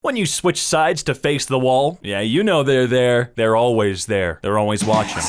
When you switch sides to face the wall, yeah, you know they're there. They're always there. They're always watching.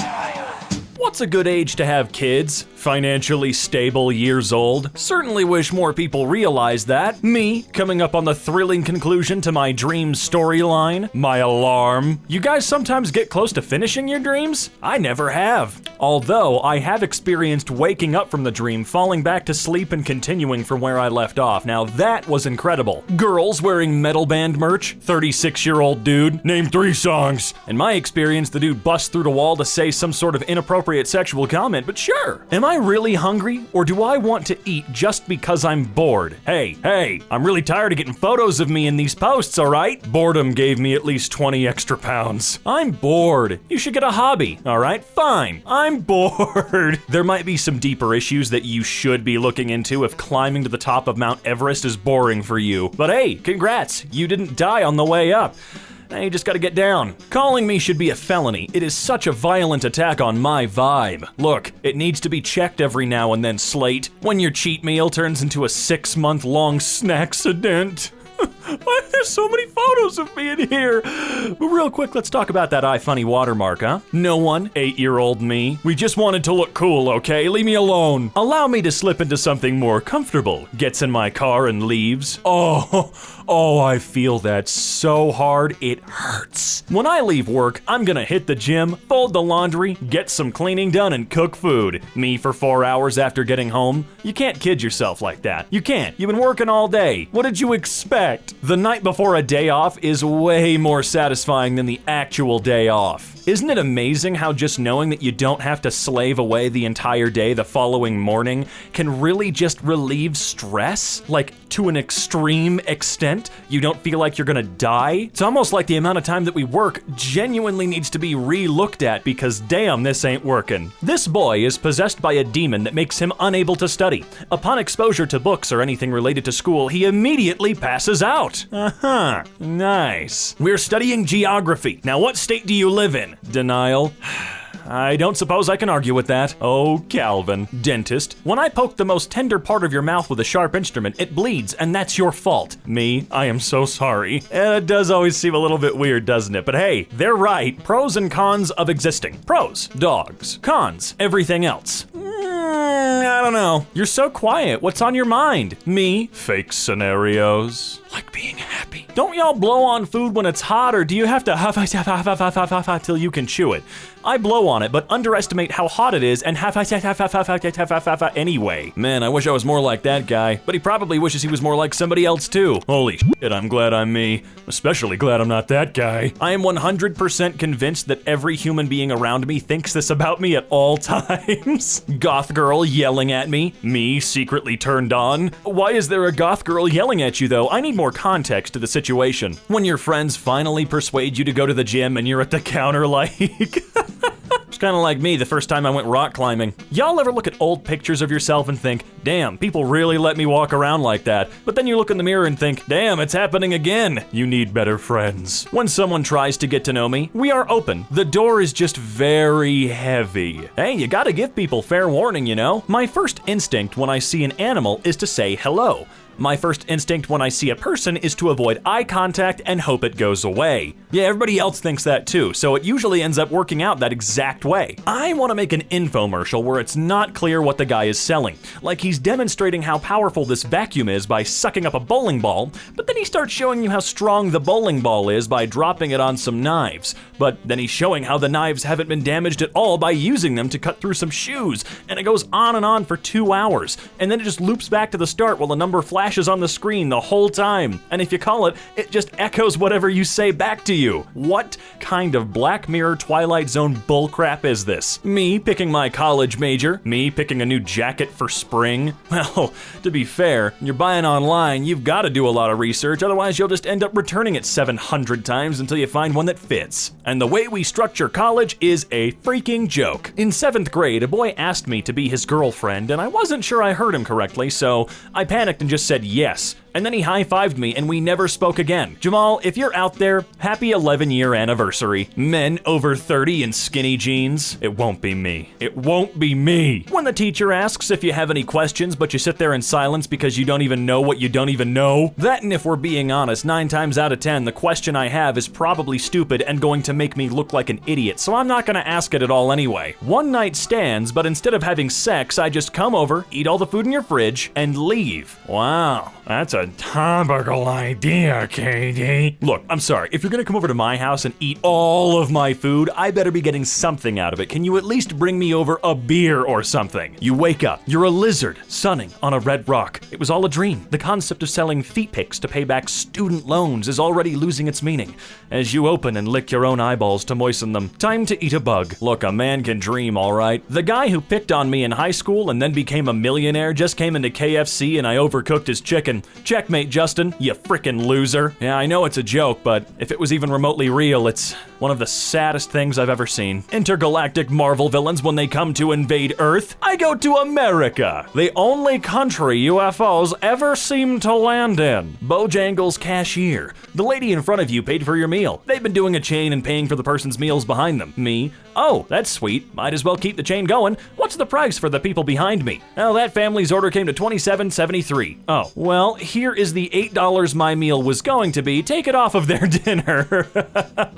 What's a good age to have kids? Financially stable, years old. Certainly wish more people realized that. Me, coming up on the thrilling conclusion to my dream storyline. My alarm. You guys sometimes get close to finishing your dreams? I never have. Although, I have experienced waking up from the dream, falling back to sleep, and continuing from where I left off. Now that was incredible. Girls wearing metal band merch, 36-year-old dude, name 3 songs. In my experience, the dude busts through the wall to say some sort of inappropriate sexual comment, but sure. Am I really hungry, or do I want to eat just because I'm bored? Hey, I'm really tired of getting photos of me in these posts, alright? Boredom gave me at least 20 extra pounds. I'm bored. You should get a hobby, alright? Fine. I'm bored. There might be some deeper issues that you should be looking into if climbing to the top of Mount Everest is boring for you. But hey, congrats, you didn't die on the way up. Now you just gotta get down. Calling me should be a felony. It is such a violent attack on my vibe. Look, it needs to be checked every now and then, Slate. When your cheat meal turns into a 6-month-long snackcident. Why there's so many photos of me in here? But real quick, let's talk about that iFunny watermark, huh? No one, 8-year-old me. We just wanted to look cool, okay? Leave me alone. Allow me to slip into something more comfortable. Gets in my car and leaves. Oh, I feel that so hard, it hurts. When I leave work, I'm gonna hit the gym, fold the laundry, get some cleaning done, and cook food. Me for 4 hours after getting home? You can't kid yourself like that. You can't. You've been working all day. What did you expect? The night before a day off is way more satisfying than the actual day off. Isn't it amazing how just knowing that you don't have to slave away the entire day the following morning can really just relieve stress? Like, to an extreme extent, you don't feel like you're gonna die? It's almost like the amount of time that we work genuinely needs to be re-looked at because damn, this ain't working. This boy is possessed by a demon that makes him unable to study. Upon exposure to books or anything related to school, he immediately passes out. Nice. We're studying geography. Now what state do you live in? Denial. I don't suppose I can argue with that. Oh, Calvin. Dentist. When I poke the most tender part of your mouth with a sharp instrument, it bleeds, and that's your fault. Me, I am so sorry. It does always seem a little bit weird, doesn't it? But hey, they're right. Pros and cons of existing. Pros, dogs. Cons, everything else. I don't know. You're so quiet. What's on your mind? Me, fake scenarios. Like being happy. Don't y'all blow on food when it's hot, or do you have to huff till you can chew it? I blow on it, but underestimate how hot it is and huff anyway. Man, I wish I was more like that guy, but he probably wishes he was more like somebody else too. Holy shit, I'm glad I'm me. Especially glad I'm not that guy. I am 100% convinced that every human being around me thinks this about me at all times. Goth girl yelling at me. Me secretly turned on. Why is there a goth girl yelling at you though? I need more context to the situation. When your friends finally persuade you to go to the gym and you're at the counter like... It's kind of like me the first time I went rock climbing. Y'all ever look at old pictures of yourself and think, damn, people really let me walk around like that? But then you look in the mirror and think, damn, it's happening again. You need better friends. When someone tries to get to know me, we are open. The door is just very heavy. Hey, you gotta give people fair warning, you know? My first instinct when I see an animal is to say hello. My first instinct when I see a person is to avoid eye contact and hope it goes away. Yeah, everybody else thinks that too, so it usually ends up working out that exact way. I want to make an infomercial where it's not clear what the guy is selling. Like he's demonstrating how powerful this vacuum is by sucking up a bowling ball, but then he starts showing you how strong the bowling ball is by dropping it on some knives. But then he's showing how the knives haven't been damaged at all by using them to cut through some shoes, and it goes on and on for 2 hours. And then it just loops back to the start while the number flashes on the screen the whole time. And if you call it, it just echoes whatever you say back to you. What kind of Black Mirror Twilight Zone bullcrap is this? Me picking my college major? Me picking a new jacket for spring? Well, to be fair, you're buying online, you've got to do a lot of research, otherwise you'll just end up returning it 700 times until you find one that fits. And the way we structure college is a freaking joke. In 7th grade, a boy asked me to be his girlfriend, and I wasn't sure I heard him correctly, so I panicked and just said yes. And then he high-fived me and we never spoke again. Jamal, if you're out there, happy 11-year anniversary. Men over 30 in skinny jeans. It won't be me. It won't be me. When the teacher asks if you have any questions, but you sit there in silence because you don't even know what you don't even know. That, and if we're being honest, 9 times out of 10, the question I have is probably stupid and going to make me look like an idiot, so I'm not gonna ask it at all anyway. One night stands, but instead of having sex, I just come over, eat all the food in your fridge, and leave. Wow, that's a topical idea, Katie. Look, I'm sorry, if you're gonna come over to my house and eat all of my food, I better be getting something out of it. Can you at least bring me over a beer or something? You wake up, you're a lizard, sunning on a red rock. It was all a dream. The concept of selling feet pics to pay back student loans is already losing its meaning as you open and lick your own eyeballs to moisten them. Time to eat a bug. Look, a man can dream, all right. The guy who picked on me in high school and then became a millionaire just came into KFC and I overcooked his chicken. Checkmate, Justin, you frickin' loser. Yeah, I know it's a joke, but if it was even remotely real, it's one of the saddest things I've ever seen. Intergalactic Marvel villains when they come to invade Earth. I go to America, the only country UFOs ever seem to land in. Bojangles cashier. The lady in front of you paid for your meal. They've been doing a chain and paying for the person's meals behind them. Me? Oh, that's sweet. Might as well keep the chain going. What's the price for the people behind me? Oh, that family's order came to $27.73. Oh, well, here is the $8 my meal was going to be. Take it off of their dinner.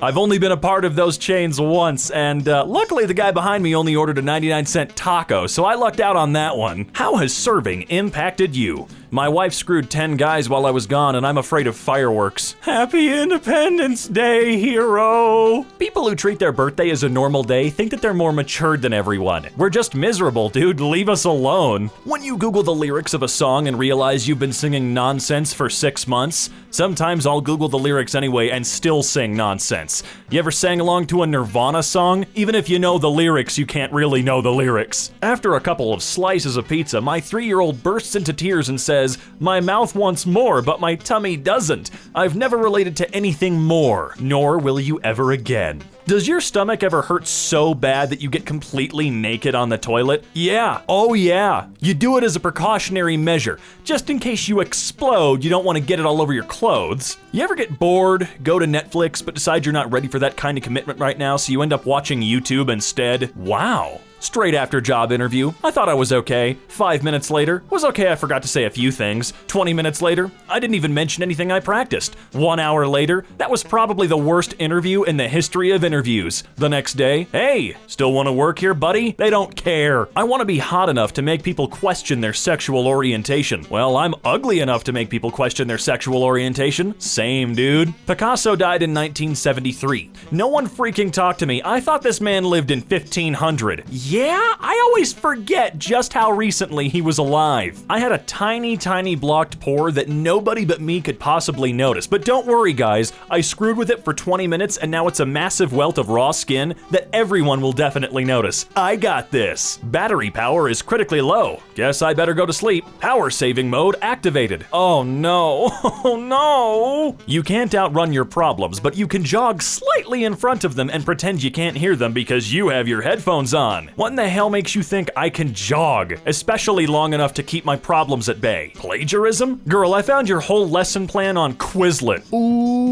I've only been a part of those chains once, and luckily the guy behind me only ordered a 99-cent taco, so I lucked out on that one. How has serving impacted you? My wife screwed 10 guys while I was gone, and I'm afraid of fireworks. Happy Independence Day, hero! People who treat their birthday as a normal day think that they're more matured than everyone. We're just miserable, dude. Leave us alone. When you Google the lyrics of a song and realize you've been singing nonsense for 6 months, sometimes I'll Google the lyrics anyway and still sing nonsense. You ever sang along to a Nirvana song? Even if you know the lyrics, you can't really know the lyrics. After a couple of slices of pizza, my 3-year-old bursts into tears and says, "My mouth wants more, but my tummy doesn't. I've never related to anything more, nor will you ever again." Does your stomach ever hurt so bad that you get completely naked on the toilet? Yeah, oh yeah. You do it as a precautionary measure. Just in case you explode, you don't want to get it all over your clothes. You ever get bored, go to Netflix, but decide you're not ready for that kind of commitment right now, so you end up watching YouTube instead? Wow. Straight after job interview, I thought I was okay. 5 minutes later, was okay, I forgot to say a few things. 20 minutes later, I didn't even mention anything I practiced. 1 hour later, that was probably the worst interview in the history of interviews. The next day, hey, still want to work here, buddy? They don't care. I want to be hot enough to make people question their sexual orientation. Well, I'm ugly enough to make people question their sexual orientation. Same, dude. Picasso died in 1973. No one freaking talked to me. I thought this man lived in 1500. Yeah, I always forget just how recently he was alive. I had a tiny blocked pore that nobody but me could possibly notice. But don't worry, guys, I screwed with it for 20 minutes and now it's a massive welt of raw skin that everyone will definitely notice. I got this. Battery power is critically low. Guess I better go to sleep. Power saving mode activated. Oh no, oh no. You can't outrun your problems, but you can jog slightly in front of them and pretend you can't hear them because you have your headphones on. What in the hell makes you think I can jog, especially long enough to keep my problems at bay? Plagiarism? Girl, I found your whole lesson plan on Quizlet. Ooh.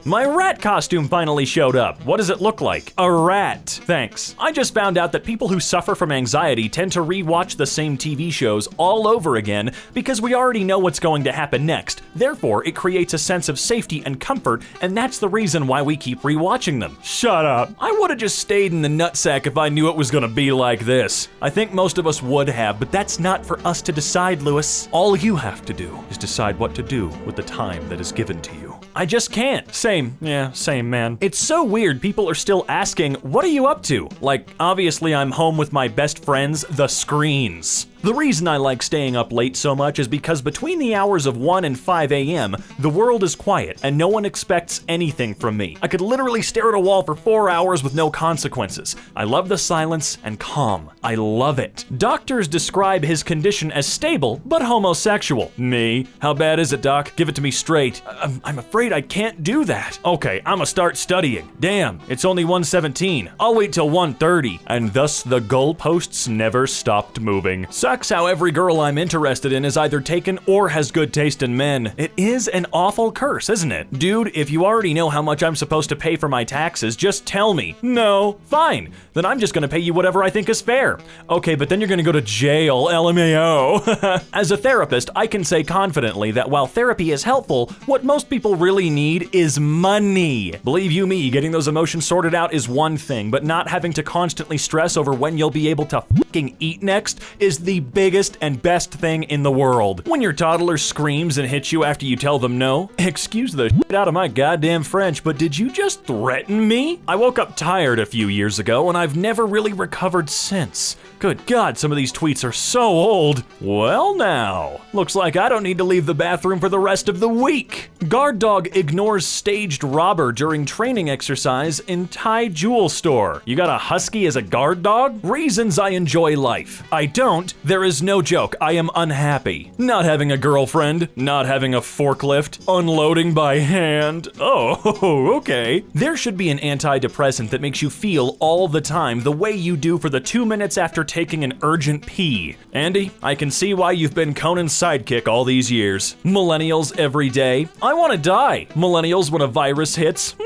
My rat costume finally showed up. What does it look like? A rat. Thanks. I just found out that people who suffer from anxiety tend to rewatch the same TV shows all over again because we already know what's going to happen next. Therefore, it creates a sense of safety and comfort, and that's the reason why we keep rewatching them. Shut up. I would have just stayed in the nutsack if I knew it was gonna be like this. I think most of us would have, but that's not for us to decide, Lewis. All you have to do is decide what to do with the time that is given to you. I just can't. Same, man. It's so weird people are still asking, what are you up to? Like, obviously I'm home with my best friends, the screens. The reason I like staying up late so much is because between the hours of 1 and 5 a.m., the world is quiet and no one expects anything from me. I could literally stare at a wall for 4 hours with no consequences. I love the silence and calm. I love it. Doctors describe his condition as stable, but homosexual. Me? How bad is it, doc? Give it to me straight. I'm afraid I can't do that. Okay, I'ma start studying. Damn, it's only 1:17. I'll wait till 1:30. And thus the goalposts never stopped moving. So Sucks how every girl I'm interested in is either taken or has good taste in men. It is an awful curse, isn't it? Dude, if you already know how much I'm supposed to pay for my taxes, just tell me. No, fine. Then I'm just gonna pay you whatever I think is fair. Okay, but then you're gonna go to jail, LMAO. As a therapist, I can say confidently that while therapy is helpful, what most people really need is money. Believe you me, getting those emotions sorted out is one thing, but not having to constantly stress over when you'll be able to fucking eat next is the biggest and best thing in the world. When your toddler screams and hits you after you tell them no, excuse the shit out of my goddamn French, but did you just threaten me? I woke up tired a few years ago and I've never really recovered since. Good God, some of these tweets are so old. Well now, looks like I don't need to leave the bathroom for the rest of the week. Guard dog ignores staged robber during training exercise in Thai jewel store. You got a husky as a guard dog? Reasons I enjoy life. I don't. There is no joke. I am unhappy. Not having a girlfriend, not having a forklift, unloading by hand. Oh, okay. There should be an antidepressant that makes you feel all the time the way you do for the 2 minutes after taking an urgent pee. Andy, I can see why you've been Conan's sidekick all these years. Millennials every day. I want to die. Millennials when a virus hits.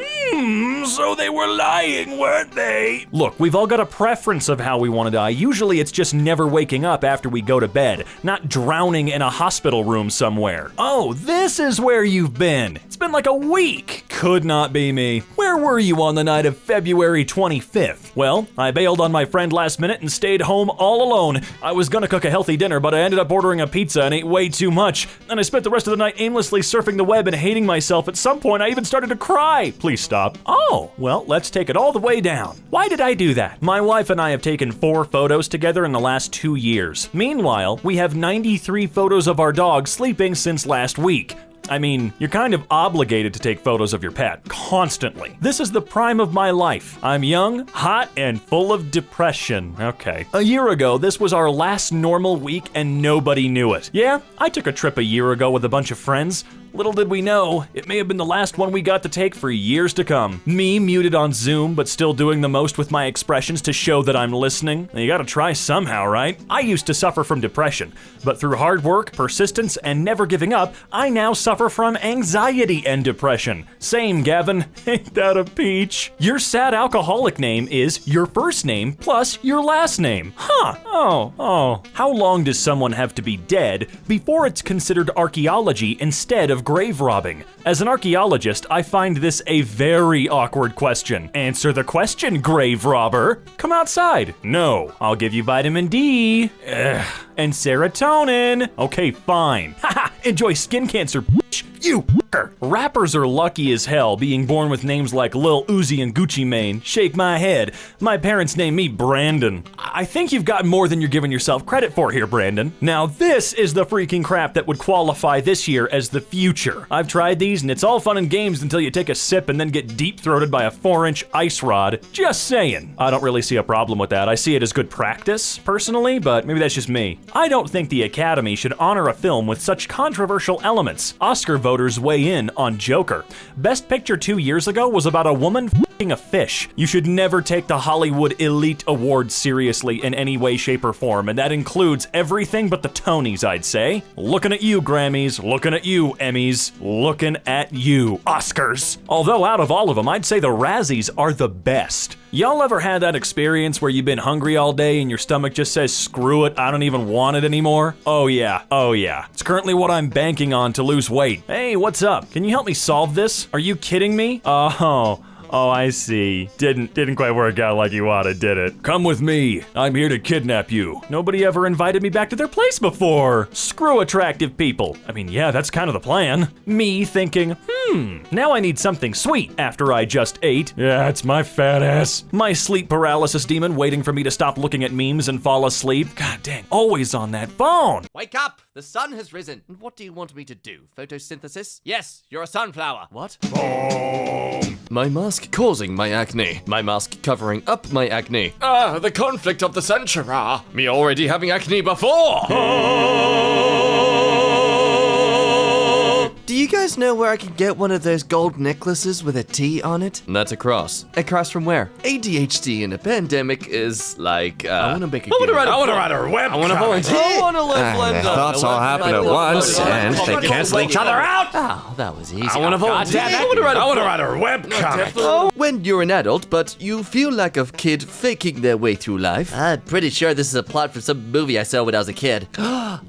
So they were lying, weren't they? Look, we've all got a preference of how we want to die. Usually it's just never waking up after we go to bed, not drowning in a hospital room somewhere. Oh, this is where you've been. It's been like a week. Could not be me. Where were you on the night of February 25th? Well, I bailed on my friend last minute and stayed home all alone. I was gonna cook a healthy dinner, but I ended up ordering a pizza and ate way too much. And I spent the rest of the night aimlessly surfing the web and hating myself. At some point, I even started to cry. Please stop. Oh, well, let's take it all the way down. Why did I do that? My wife and I have taken 4 photos together in the last 2 years. Meanwhile, we have 93 photos of our dog sleeping since last week. I mean, you're kind of obligated to take photos of your pet, constantly. This is the prime of my life. I'm young, hot, and full of depression. Okay. A year ago, this was our last normal week and nobody knew it. Yeah, I took a trip a year ago with a bunch of friends. Little did we know, it may have been the last one we got to take for years to come. Me muted on Zoom, but still doing the most with my expressions to show that I'm listening. You gotta try somehow, right? I used to suffer from depression, but through hard work, persistence, and never giving up, I now suffer from anxiety and depression. Same, Gavin. Ain't that a peach? Your sad alcoholic name is your first name plus your last name. Huh. Oh. How long does someone have to be dead before it's considered archaeology instead of grave robbing? As an archaeologist, I find this a very awkward question. Answer the question, grave robber. Come outside. No. I'll give you vitamin D. Ugh. And serotonin. Okay, fine. Haha, enjoy skin cancer, bitch. You fucker. Rappers are lucky as hell being born with names like Lil Uzi and Gucci Mane. Shake my head. My parents named me Brandon. I think you've got more than you're giving yourself credit for here, Brandon. Now this is the freaking crap that would qualify this year as the future. I've tried these and it's all fun and games until you take a sip and then get deep-throated by a 4-inch ice rod. Just saying. I don't really see a problem with that. I see it as good practice, personally, but maybe that's just me. I don't think the Academy should honor a film with such controversial elements. Oscar voters weigh in on Joker. Best Picture 2 years ago was about a woman f***ing a fish. You should never take the Hollywood Elite Awards seriously in any way, shape, or form, and that includes everything but the Tonys, I'd say. Looking at you, Grammys. Looking at you, Emmys. Looking at you, Oscars. Although out of all of them, I'd say the Razzies are the best. Y'all ever had that experience where you've been hungry all day and your stomach just says, screw it, I don't even want it anymore? Oh yeah. It's currently what I'm banking on to lose weight. Hey, what's up? Can you help me solve this? Are you kidding me? Oh, I see. Didn't quite work out like you wanted, did it? Come with me. I'm here to kidnap you. Nobody ever invited me back to their place before. Screw attractive people. I mean, yeah, that's kind of the plan. Me thinking, now I need something sweet after I just ate. Yeah, it's my fat ass. My sleep paralysis demon waiting for me to stop looking at memes and fall asleep. God dang, always on that phone. Wake up! The sun has risen. And what do you want me to do? Photosynthesis? Yes, you're a sunflower. What? My mask causing my acne. My mask covering up my acne. Ah, the conflict of the century. Me already having acne before. Do you guys know where I can get one of those gold necklaces with a T on it? And that's a cross. A cross from where? ADHD in a pandemic is like, I wanna make a game. I wanna write a web. I wanna volunteer. I wanna live London. Thoughts all happen at once, and they cancel each other out. Oh, that was easy. I wanna volunteer. I wanna write a web comic. Oh, when you're an adult, but you feel like a kid faking their way through life. I'm pretty sure this is a plot from some movie I saw when I was a kid.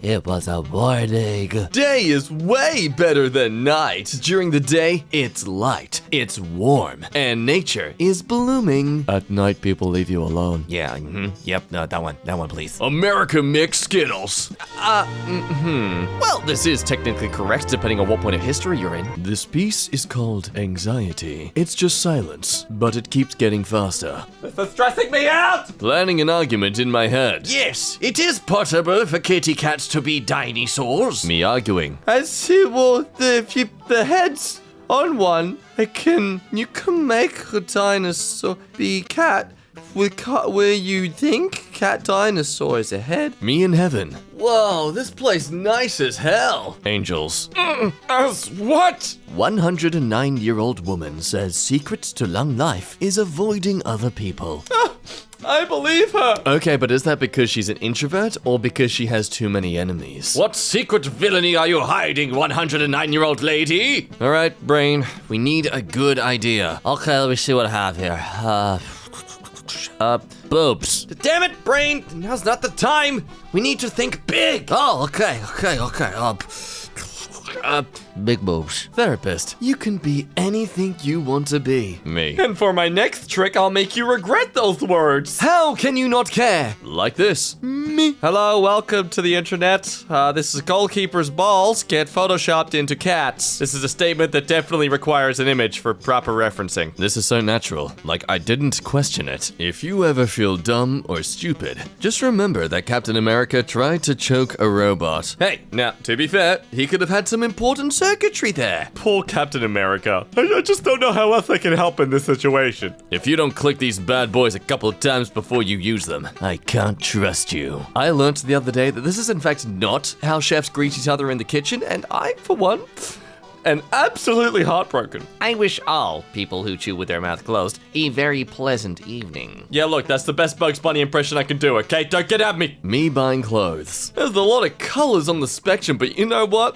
It was a morning. Day is way better than night. During the day, it's light, it's warm, and nature is blooming. At night, people leave you alone. Yeah, yep, no, that one, please. America makes Skittles. Well, this is technically correct depending on what point of history you're in. This piece is called anxiety. It's just silence, but it keeps getting faster. This is stressing me out. Planning an argument in my head. Yes, it is possible for kitty cats to be dinosaurs. Me arguing. I see, well, the head's on one. You can make a dinosaur be cat. Where you think cat dinosaur is a head? Me in heaven. Whoa, this place nice as hell. Angels. As what? 109-year-old woman says secrets to long life is avoiding other people. I believe her. Okay, but is that because she's an introvert or because she has too many enemies? What secret villainy are you hiding, 109-year-old lady? All right, brain, we need a good idea. Okay, let me see what I have here. Boobs. Damn it, brain! Now's not the time. We need to think big. Oh, okay. Big boobs. Therapist, you can be anything you want to be. Me. And for my next trick, I'll make you regret those words. How can you not care? Like this. Me. Hello, welcome to the internet. This is goalkeeper's balls get photoshopped into cats. This is a statement that definitely requires an image for proper referencing. This is so natural, like I didn't question it. If you ever feel dumb or stupid, just remember that Captain America tried to choke a robot. Hey, now, to be fair, He could have had some important circuitry there. poor Captain America. I just don't know how else I can help in this situation. If you don't click these bad boys a couple of times before you use them, I can't trust you. I learned the other day that this is in fact not how chefs greet each other in the kitchen, and I, for one, And absolutely heartbroken. I wish all people who chew with their mouth closed a very pleasant evening. Yeah, look, that's the best Bugs Bunny impression I can do, okay? Don't get at me. Me buying clothes. There's a lot of colors on the spectrum, but you know what?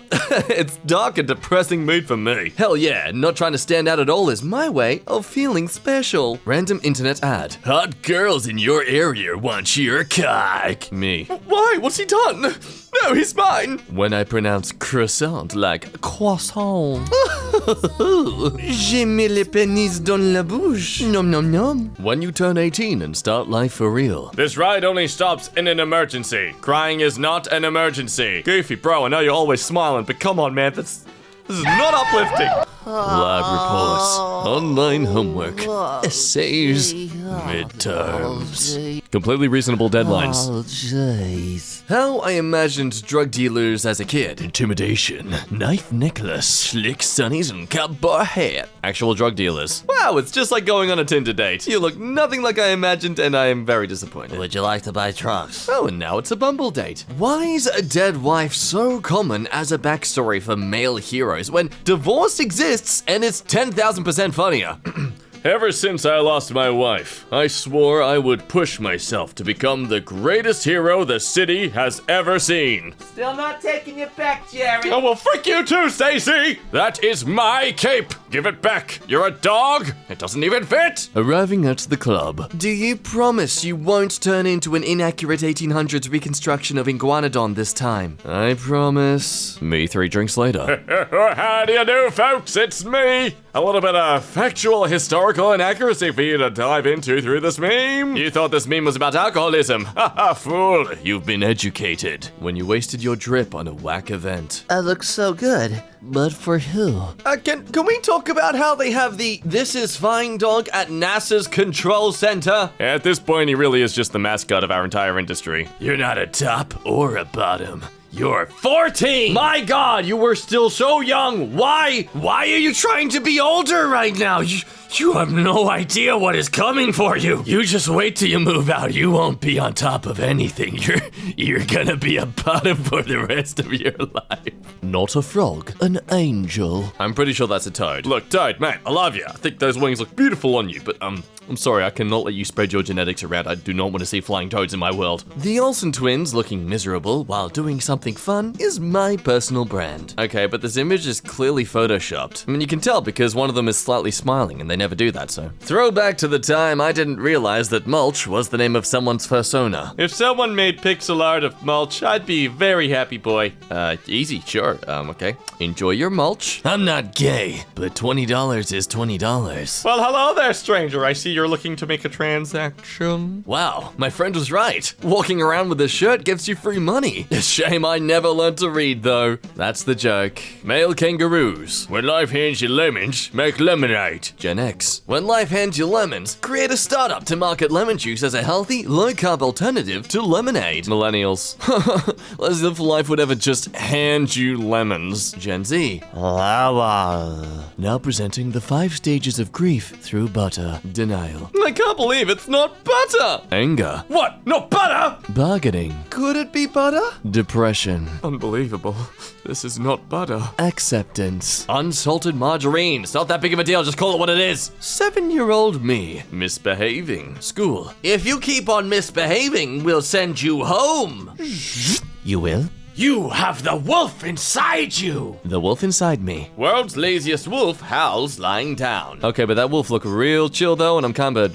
It's dark and depressing mood for me. Hell yeah, not trying to stand out at all is my way of feeling special. Random internet ad. Hot girls in your area want your cock. Me. Why? What's he done? No, he's mine. When I pronounce croissant like croissant. J'ai mis les pénis dans la bouche. Nom nom nom. When you turn 18 and start life for real. This ride only stops in an emergency. Crying is not an emergency. Goofy, bro, I know you're always smiling, but come on, man, this is not uplifting. Lab reports, online homework, essays, midterms. Completely reasonable deadlines. Oh, jeez. How I imagined drug dealers as a kid. Intimidation, knife necklace, slick sunnies, and cowboy hat. Actual drug dealers. Wow, it's just like going on a Tinder date. You look nothing like I imagined, and I am very disappointed. Would you like to buy trucks? Oh, and now it's a Bumble date. Why is a dead wife so common as a backstory for male heroes when divorce exists and it's 10,000% funnier? Ever since I lost my wife, I swore I would push myself to become the greatest hero the city has ever seen. Still not taking it back, Jerry. Oh, well, frick you too, Stacy! That is my cape! Give it back! You're a dog! It doesn't even fit! Arriving at the club. Do you promise you won't turn into an inaccurate 1800s reconstruction of Iguanodon this time? I promise. Me 3 drinks later. How do you do, folks? It's me! A little bit of factual historical inaccuracy for you to dive into through this meme. You thought this meme was about alcoholism. Haha, fool. You've been educated when you wasted your drip on a whack event. That looks so good, but for who? Can we talk about how they have the This Is Fine dog at NASA's control center? At this point, he really is just the mascot of our entire industry. You're not a top or a bottom. You're 14! My god, you were still so young! Why are you trying to be older right now? You have no idea what is coming for you. You just wait till you move out. You won't be on top of anything. You're gonna be a bottom for the rest of your life. Not a frog, an angel. I'm pretty sure that's a toad. Look, Toad, mate, I love you. I think those wings look beautiful on you, but I'm sorry, I cannot let you spread your genetics around. I do not want to see flying toads in my world. The Olsen twins looking miserable while doing something fun is my personal brand. Okay, but this image is clearly photoshopped. I mean, you can tell because one of them is slightly smiling and they never do that, so. Throwback to the time I didn't realize that mulch was the name of someone's persona. If someone made pixel art of mulch, I'd be very happy, boy. Easy, sure. Okay. Enjoy your mulch. I'm not gay, but $20 is $20. Well, hello there, stranger. I see you're looking to make a transaction. Wow, my friend was right. Walking around with this shirt gives you free money. Shame I never learned to read, though. That's the joke. Male kangaroos. When life hands you lemons, make lemonade. Gen X. When life hands you lemons, create a startup to market lemon juice as a healthy, low-carb alternative to lemonade. Millennials. As if life would ever just hand you lemons. Gen Z. Now presenting the 5 stages of grief through butter. Denial. I can't believe it's not butter! Anger. What? Not butter? Bargaining. Could it be butter? Depression. Unbelievable. This is not butter. Acceptance. Unsalted margarine. It's not that big of a deal, just call it what it is. 7-year-old me. Misbehaving. School. If you keep on misbehaving, we'll send you home. You will? You have the wolf inside you! The wolf inside me. World's laziest wolf howls lying down. Okay, but that wolf look real chill though, and I'm kinda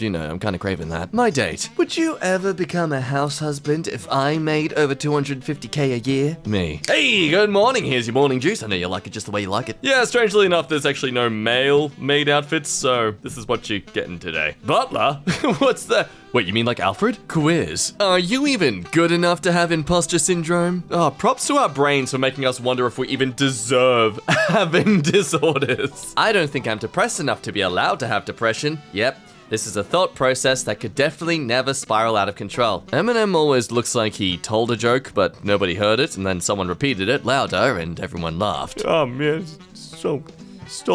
craving that. My date. Would you ever become a house husband if I made over $250K a year? Me. Hey, good morning. Here's your morning juice. I know you like it just the way you like it. Yeah, strangely enough, there's actually no male maid outfits, so this is what you're getting today. Butler? What's that? Wait, you mean like Alfred? Quiz. Are you even good enough to have imposter syndrome? Oh, props to our brains for making us wonder if we even deserve having disorders. I don't think I'm depressed enough to be allowed to have depression. Yep. This is a thought process that could definitely never spiral out of control. Eminem always looks like he told a joke, but nobody heard it, and then someone repeated it louder, and everyone laughed. Oh man, stole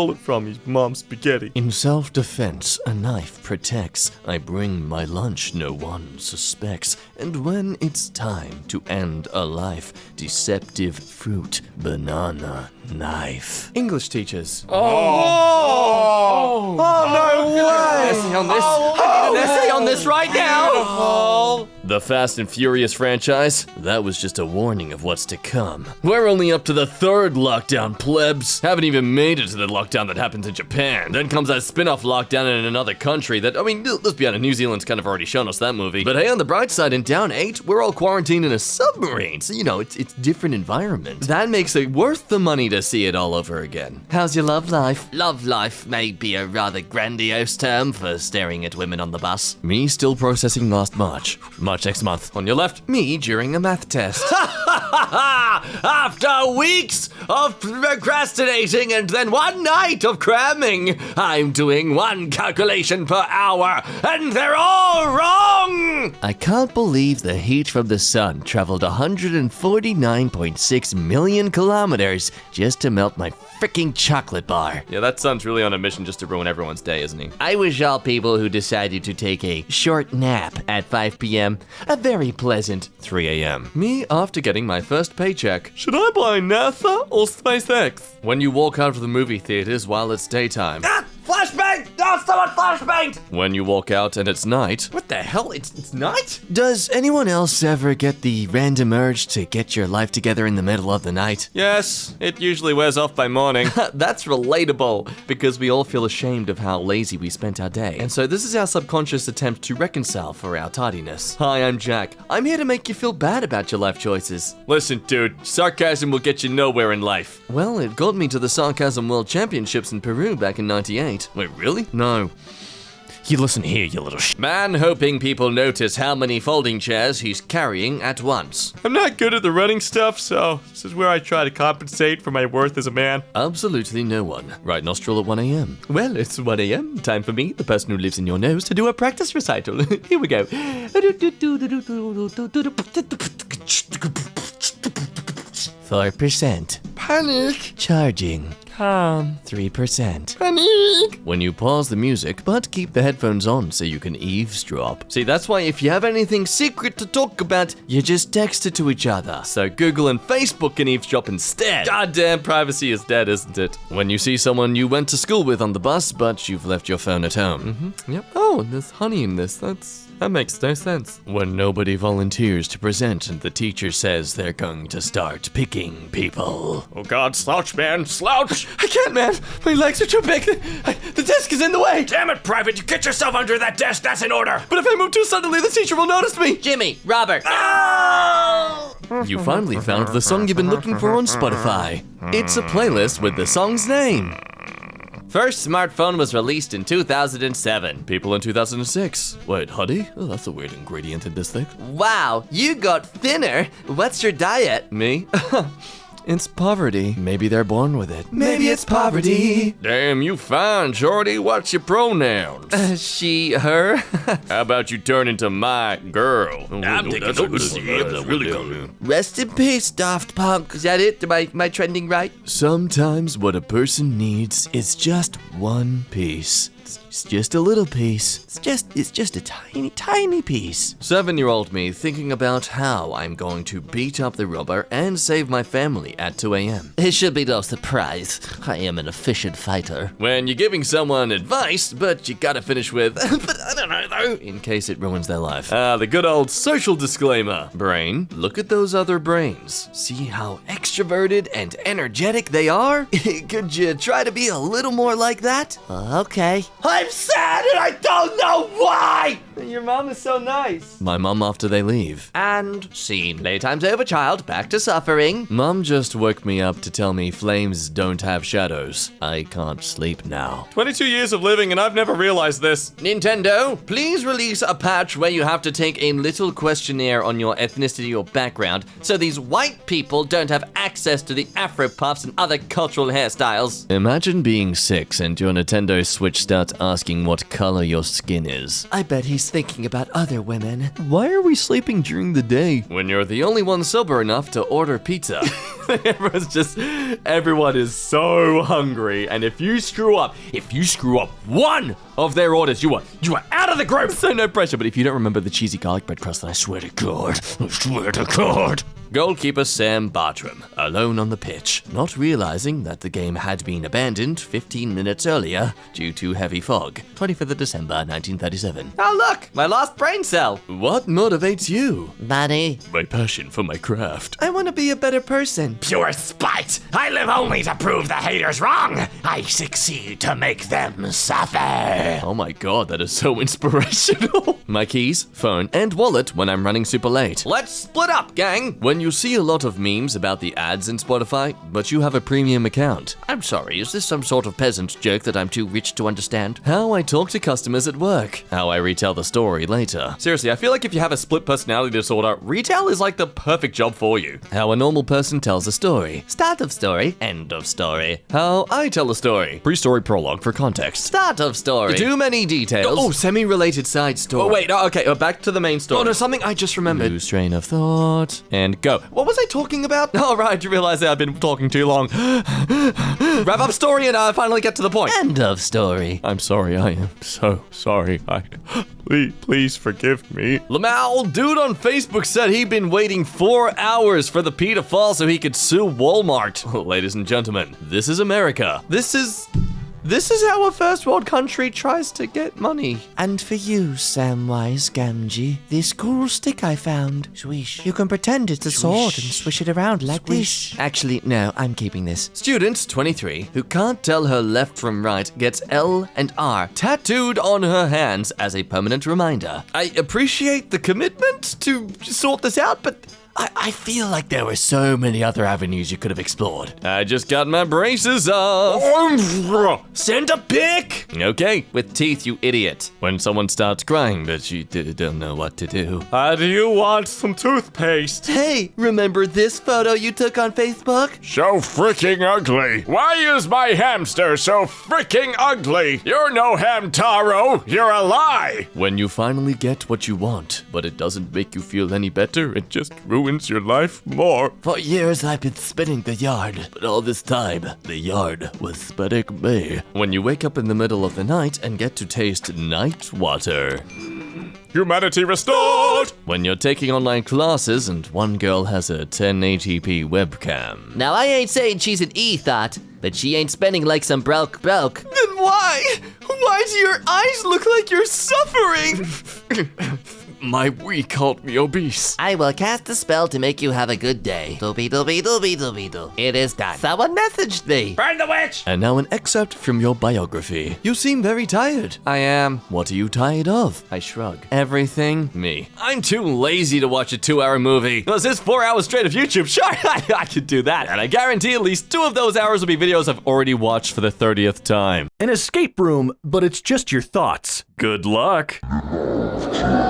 it from his mom's spaghetti. In self-defense, a knife protects. I bring my lunch no one suspects. And when it's time to end a life, deceptive fruit, banana, knife. English teachers. Oh no way! Essay on this. I need an essay on this right now. The Fast and Furious franchise? That was just a warning of what's to come. We're only up to the 3rd lockdown, plebs. Haven't even made it to the lockdown that happens in Japan. Then comes that spin-off lockdown in another country that, I mean, let's be honest, New Zealand's kind of already shown us that movie. But hey, on the bright side, in Down 8, we're all quarantined in a submarine. So, it's different environment. That makes it worth the money to see it all over again. How's your love life? Love life may be a rather grandiose term for staring at women on the bus. Me still processing last March next month. On your left, me during a math test. After weeks of procrastinating and then one night of cramming, I'm doing 1 calculation per hour, and they're all wrong! I can't believe the heat from the sun traveled 149.6 million kilometers just to melt my freaking chocolate bar. Yeah, that son's really on a mission just to ruin everyone's day, isn't he? I wish all people who decided to take a short nap at 5 p.m. a very pleasant 3 a.m. Me after getting my first paycheck. Should I buy NASA or SpaceX? When you walk out of the movie theaters while it's daytime. Flashbang! Oh, someone flashbanged! When you walk out and it's night. What the hell? It's night? Does anyone else ever get the random urge to get your life together in the middle of the night? Yes, it usually wears off by morning. That's relatable, because we all feel ashamed of how lazy we spent our day. And so this is our subconscious attempt to reconcile for our tardiness. Hi, I'm Jack. I'm here to make you feel bad about your life choices. Listen, dude, sarcasm will get you nowhere in life. Well, it got me to the Sarcasm World Championships in Peru back in '98. Wait, really? No. You listen here, you little man hoping people notice how many folding chairs he's carrying at once. I'm not good at the running stuff, so this is where I try to compensate for my worth as a man. Absolutely no one. Right nostril at 1 a.m. Well, it's 1 a.m. Time for me, the person who lives in your nose, to do a practice recital. Here we go. 4%. Panic. Charging. calm. 3%. Panic! When you pause the music, but keep the headphones on so you can eavesdrop. See, that's why if you have anything secret to talk about, you just text it to each other. So Google and Facebook can eavesdrop instead. Goddamn, privacy is dead, isn't it? When you see someone you went to school with on the bus, but you've left your phone at home. Yep. Oh, there's honey in this. That makes no sense. When nobody volunteers to present and the teacher says they're going to start picking people. Oh God, slouch, man, slouch! I can't, man. My legs are too big. The desk is in the way. Damn it, Private, you get yourself under that desk, that's in order! But if I move too suddenly, the teacher will notice me. Jimmy, Robert. You finally found the song you've been looking for on Spotify. It's a playlist with the song's name. First smartphone was released in 2007. People in 2006. Wait, honey? Oh, that's a weird ingredient in this thing. Wow, you got thinner. What's your diet? Me? It's poverty. Maybe they're born with it. Maybe it's poverty. Damn, you fine, shorty. What's your pronouns? She, her. How about you turn into my girl? I'm taking that's notes. a good That's really good. Rest in peace, Daft Punk. Is that it? Am I trending right? Sometimes what a person needs is just one piece. It's just a little piece. It's just a tiny, tiny piece. 7-year-old me thinking about how I'm going to beat up the robber and save my family at 2 a.m. It should be no surprise. I am an efficient fighter. When you're giving someone advice, but you gotta finish with, but I don't know though, in case it ruins their life. The good old social disclaimer. Brain, look at those other brains. See how extroverted and energetic they are? Could you try to be a little more like that? Okay. I'm sad and I don't know why! Your mom is so nice. My mom after they leave. And scene. Playtime's over, child. Back to suffering. Mom just woke me up to tell me flames don't have shadows. I can't sleep now. 22 years of living and I've never realized this. Nintendo, please release a patch where you have to take a little questionnaire on your ethnicity or background so these white people don't have access to the Afro puffs and other cultural hairstyles. Imagine being 6 and your Nintendo Switch starts asking what color your skin is. I bet he's thinking about other women. Why are we sleeping during the day? When you're the only one sober enough to order pizza. Everyone is so hungry, and if you screw up one of their orders, you are out of the group. So no pressure, but if you don't remember the cheesy garlic bread crust, then I swear to God. Goalkeeper Sam Bartram, alone on the pitch, not realizing that the game had been abandoned 15 minutes earlier due to heavy fog. 25th of December, 1937. Oh look, my lost brain cell. What motivates you? Money. My passion for my craft. I want to be a better person. Pure spite! I live only to prove the haters wrong! I succeed to make them suffer! Oh my God, that is so inspirational. My keys, phone, and wallet when I'm running super late. Let's split up, gang. When you see a lot of memes about the ads in Spotify, but you have a premium account. I'm sorry, is this some sort of peasant joke that I'm too rich to understand? How I talk to customers at work. How I retell the story later. Seriously, I feel like if you have a split personality disorder, retail is like the perfect job for you. How a normal person tells a story. Start of story, end of story. How I tell a story. Pre-story prologue for context. Start of story. Too many details. Oh, semi-related side story. Oh, wait, okay, back to the main story. Oh, no, something I just remembered. Lose train of thought. And go. What was I talking about? Oh, right, you realize that I've been talking too long. Wrap up story and finally get to the point. End of story. I'm sorry, I am so sorry. Please forgive me. Lamal, dude on Facebook said he'd been waiting 4 hours for the P to fall so he could sue Walmart. Ladies and gentlemen, this is America. This is how a first world country tries to get money. And for you, Samwise Gamgee, this cool stick I found. Swish. You can pretend it's a sword and swish it around like this. Actually, no, I'm keeping this. Student 23 who can't tell her left from right gets L and R tattooed on her hands as a permanent reminder. I appreciate the commitment to sort this out, but I feel like there were so many other avenues you could have explored. I just got my braces off. Send a pic! Okay, with teeth, you idiot. When someone starts crying, but you don't know what to do. Do you want some toothpaste? Hey, remember this photo you took on Facebook? So freaking ugly. Why is my hamster so freaking ugly? You're no Hamtaro. You're a lie. When you finally get what you want, but it doesn't make you feel any better, it just ruins ruins your life more. For years I've been spinning the yard, but all this time, the yard was spinning me. When you wake up in the middle of the night and get to taste night water. Humanity restored! When you're taking online classes and one girl has a 1080p webcam. Now, I ain't saying she's an e-thought, but she ain't spending like some broke. Then why? Why do your eyes look like you're suffering? My Wii called me obese. I will cast a spell to make you have a good day. Doobie doobie doobie doobie doo. It is done. Someone messaged me. Burn the witch! And now an excerpt from your biography. You seem very tired. I am. What are you tired of? I shrug. Everything? Me. I'm too lazy to watch a 2-hour movie. Was this 4 hours straight of YouTube? Sure, I could do that. And I guarantee at least 2 of those hours will be videos I've already watched for the 30th time. An escape room, but it's just your thoughts. Good luck. Hello.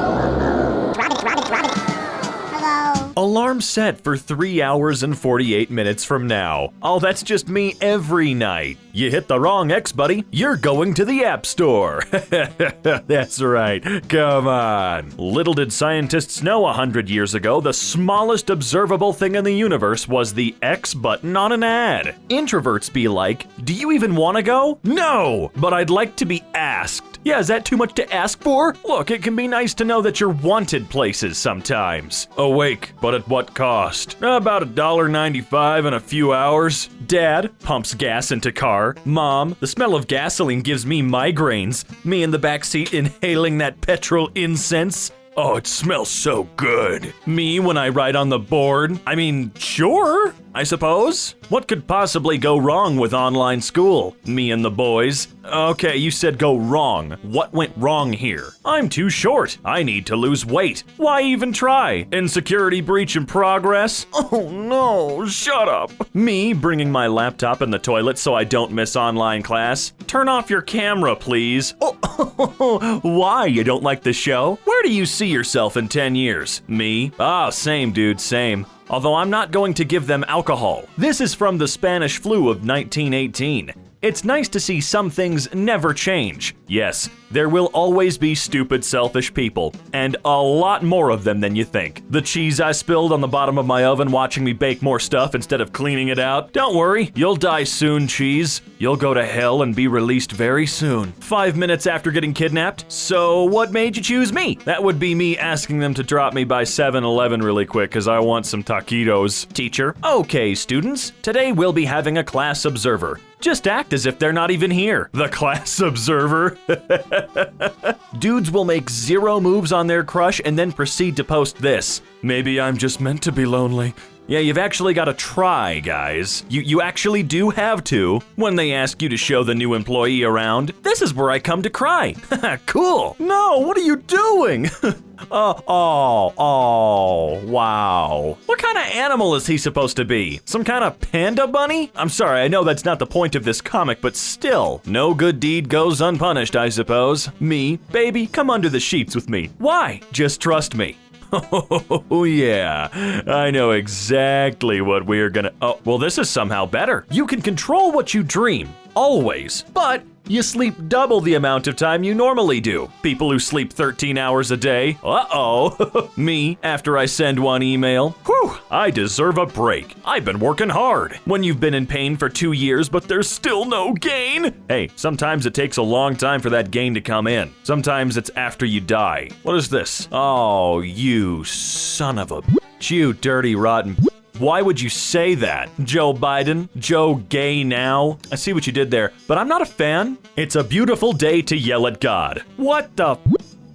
Alarm set for 3 hours and 48 minutes from now. Oh, that's just me every night. You hit the wrong X, buddy. You're going to the App Store. That's right. Come on. Little did scientists know 100 years ago, the smallest observable thing in the universe was the X button on an ad. Introverts be like, do you even want to go? No, but I'd like to be asked. Yeah, is that too much to ask for? Look, it can be nice to know that you're wanted places sometimes. Awake, but at what cost? About $1.95 in a few hours. Dad pumps gas into car. Mom, the smell of gasoline gives me migraines. Me in the backseat inhaling that petrol incense. Oh, it smells so good. Me when I ride on the board. I mean, sure, I suppose. What could possibly go wrong with online school? Me and the boys. Okay, you said go wrong. What went wrong here? I'm too short. I need to lose weight. Why even try? Insecurity breach in progress? Oh no, shut up. Me bringing my laptop in the toilet so I don't miss online class. Turn off your camera, please. Oh, why? You don't like the show? Where do you see yourself in 10 years? Me? Ah, same dude, same. Although I'm not going to give them alcohol. This is from the Spanish flu of 1918. It's nice to see some things never change. Yes, there will always be stupid, selfish people, and a lot more of them than you think. The cheese I spilled on the bottom of my oven watching me bake more stuff instead of cleaning it out. Don't worry, you'll die soon, cheese. You'll go to hell and be released very soon. 5 minutes after getting kidnapped. So what made you choose me? That would be me asking them to drop me by 7-Eleven really quick because I want some taquitos. Teacher, okay students, today we'll be having a class observer. Just act as if they're not even here. The class observer. Dudes will make 0 moves on their crush and then proceed to post this. Maybe I'm just meant to be lonely. Yeah, you've actually got to try, guys. You actually do have to. When they ask you to show the new employee around, this is where I come to cry. Cool. No, what are you doing? Oh, wow. What kind of animal is he supposed to be? Some kind of panda bunny? I'm sorry, I know that's not the point of this comic, but still. No good deed goes unpunished, I suppose. Me, baby, come under the sheets with me. Why? Just trust me. Oh yeah, I know exactly what we're gonna. Oh, well, this is somehow better. You can control what you dream, always, but you sleep double the amount of time you normally do. People who sleep 13 hours a day. Uh-oh. Me, after I send one email. Whew, I deserve a break. I've been working hard. When you've been in pain for 2 years, but there's still no gain. Hey, sometimes it takes a long time for that gain to come in. Sometimes it's after you die. What is this? Oh, you son of a bitch. You dirty, rotten bitch. Why would you say that? Joe Biden? Joe Gay Now? I see what you did there, but I'm not a fan. It's a beautiful day to yell at God. What the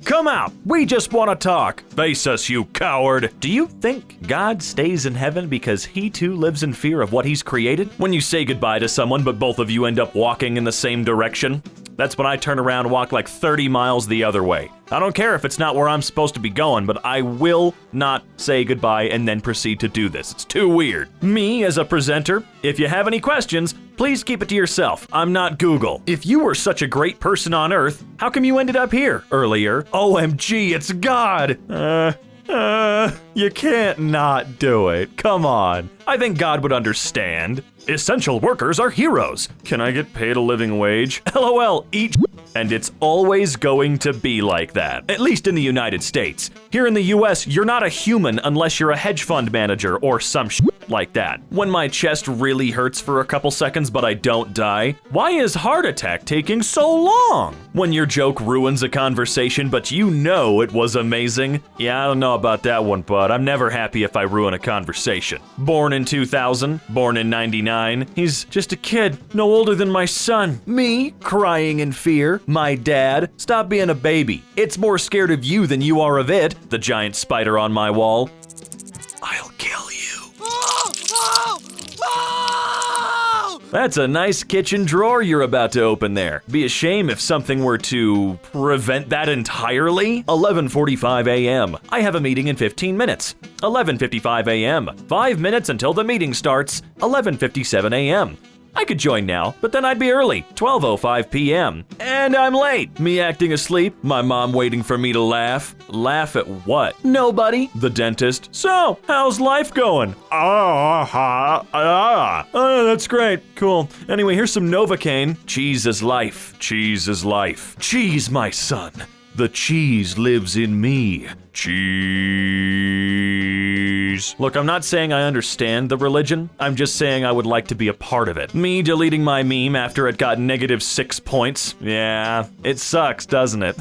Come out! We just want to talk! Face us, you coward! Do you think God stays in heaven because he too lives in fear of what he's created? When you say goodbye to someone but both of you end up walking in the same direction? That's when I turn around and walk like 30 miles the other way. I don't care if it's not where I'm supposed to be going, but I will not say goodbye and then proceed to do this. It's too weird. Me, as a presenter, if you have any questions, please keep it to yourself. I'm not Google. If you were such a great person on Earth, how come you ended up here earlier? OMG, it's God! You can't not do it. Come on. I think God would understand. Essential workers are heroes. Can I get paid a living wage? LOL, eat And it's always going to be like that. At least in the United States. Here in the US, you're not a human unless you're a hedge fund manager or some shit like that. When my chest really hurts for a couple seconds but I don't die, why is heart attack taking so long? When your joke ruins a conversation but you know it was amazing. Yeah, I don't know about that one, but I'm never happy if I ruin a conversation. Born in 2000, born in 99, he's just a kid, no older than my son. Me, crying in fear. My dad, stop being a baby. It's more scared of you than you are of it, the giant spider on my wall. I'll kill you. That's a nice kitchen drawer you're about to open there. Be a shame if something were to prevent that entirely. 11:45 a.m. I have a meeting in 15 minutes. 11:55 a.m. 5 minutes until the meeting starts. 11:57 a.m. I could join now, but then I'd be early. 12:05 p.m. And I'm late. Me acting asleep, my mom waiting for me to laugh. Laugh at what? Nobody. The dentist. So, how's life going? That's great. Cool. Anyway, here's some Novocaine. Cheese is life. Cheese is life. Cheese, my son. The cheese lives in me. Cheese. Look, I'm not saying I understand the religion. I'm just saying I would like to be a part of it. Me deleting my meme after it got -6 points. Yeah, it sucks, doesn't it?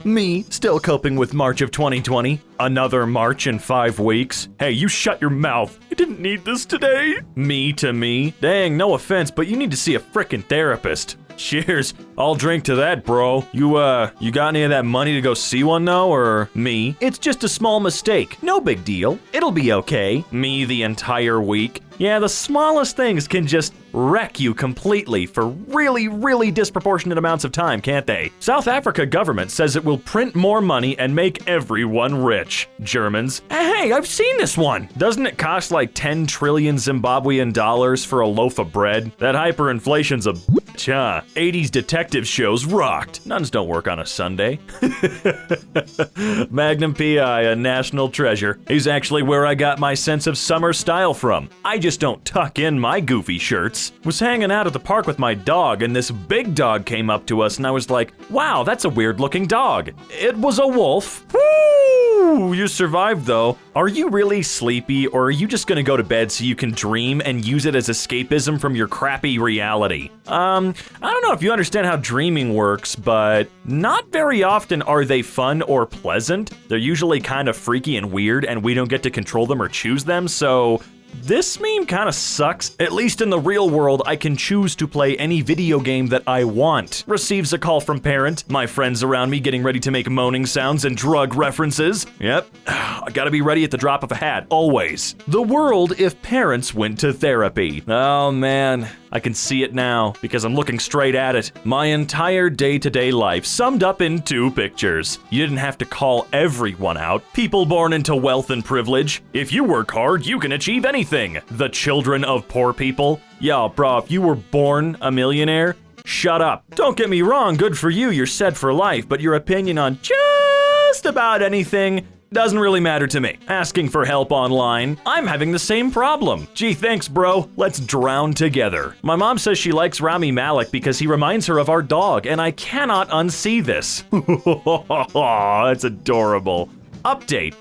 Me still coping with March of 2020. Another March in 5 weeks. Hey, you shut your mouth. I didn't need this today. Me to me. Dang, no offense, but you need to see a frickin' therapist. Cheers. I'll drink to that, bro. You got any of that money to go see one though, or me? It's just a small mistake. No big deal. It'll be okay. Me the entire week. Yeah, the smallest things can just wreck you completely for really, really disproportionate amounts of time, can't they? South Africa government says it will print more money and make everyone rich. Germans. Hey, I've seen this one. Doesn't it cost like 10 trillion Zimbabwean dollars for a loaf of bread? That hyperinflation's a bitch, huh? 80s detective shows rocked. Nuns don't work on a Sunday. Magnum P.I., a national treasure. He's actually where I got my sense of summer style from. I just don't tuck in my goofy shirts. Was hanging out at the park with my dog and this big dog came up to us and I was like, wow, that's a weird looking dog. It was a wolf. Woo! You survived though. Are you really sleepy or are you just gonna go to bed so you can dream and use it as escapism from your crappy reality? I don't know if you understand how dreaming works, but not very often are they fun or pleasant. They're usually kind of freaky and weird and we don't get to control them or choose them, so this meme kind of sucks. At least in the real world, I can choose to play any video game that I want. Receives a call from parent. My friends around me getting ready to make moaning sounds and drug references. Yep, I gotta be ready at the drop of a hat, always. The world if parents went to therapy. Oh man, I can see it now because I'm looking straight at it. My entire day-to-day life summed up in 2 pictures. You didn't have to call everyone out. People born into wealth and privilege. If you work hard, you can achieve anything. The children of poor people. Yo, bro, if you were born a millionaire, shut up. Don't get me wrong, good for you, you're set for life, but your opinion on just about anything doesn't really matter to me. Asking for help online, I'm having the same problem. Gee, thanks, bro. Let's drown together. My mom says she likes Rami Malek because he reminds her of our dog, and I cannot unsee this. That's adorable. Update.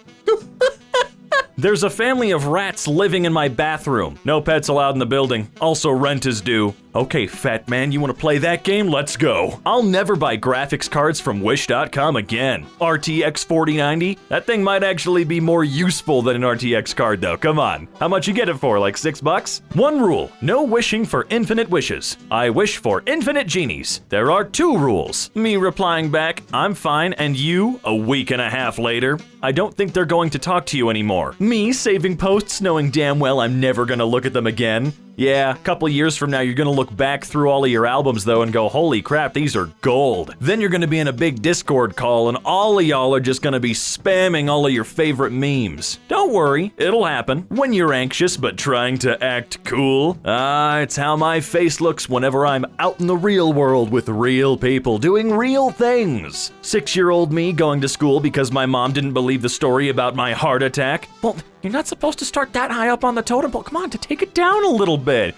There's a family of rats living in my bathroom. No pets allowed in the building. Also, rent is due. Okay, fat man, you wanna play that game? Let's go. I'll never buy graphics cards from Wish.com again. RTX 4090? That thing might actually be more useful than an RTX card though, come on. How much you get it for, like $6? One rule, no wishing for infinite wishes. I wish for infinite genies. There are 2 rules. Me replying back, I'm fine, and you, a week and a half later, I don't think they're going to talk to you anymore. Me saving posts knowing damn well I'm never gonna look at them again. Yeah, a couple years from now, you're gonna look back through all of your albums though and go, holy crap, these are gold. Then you're gonna be in a big Discord call and all of y'all are just gonna be spamming all of your favorite memes. Don't worry, it'll happen when you're anxious but trying to act cool. It's how my face looks whenever I'm out in the real world with real people doing real things. 6-year-old me going to school because my mom didn't believe the story about my heart attack. Well, you're not supposed to start that high up on the totem pole. Come on, to take it down a little bit.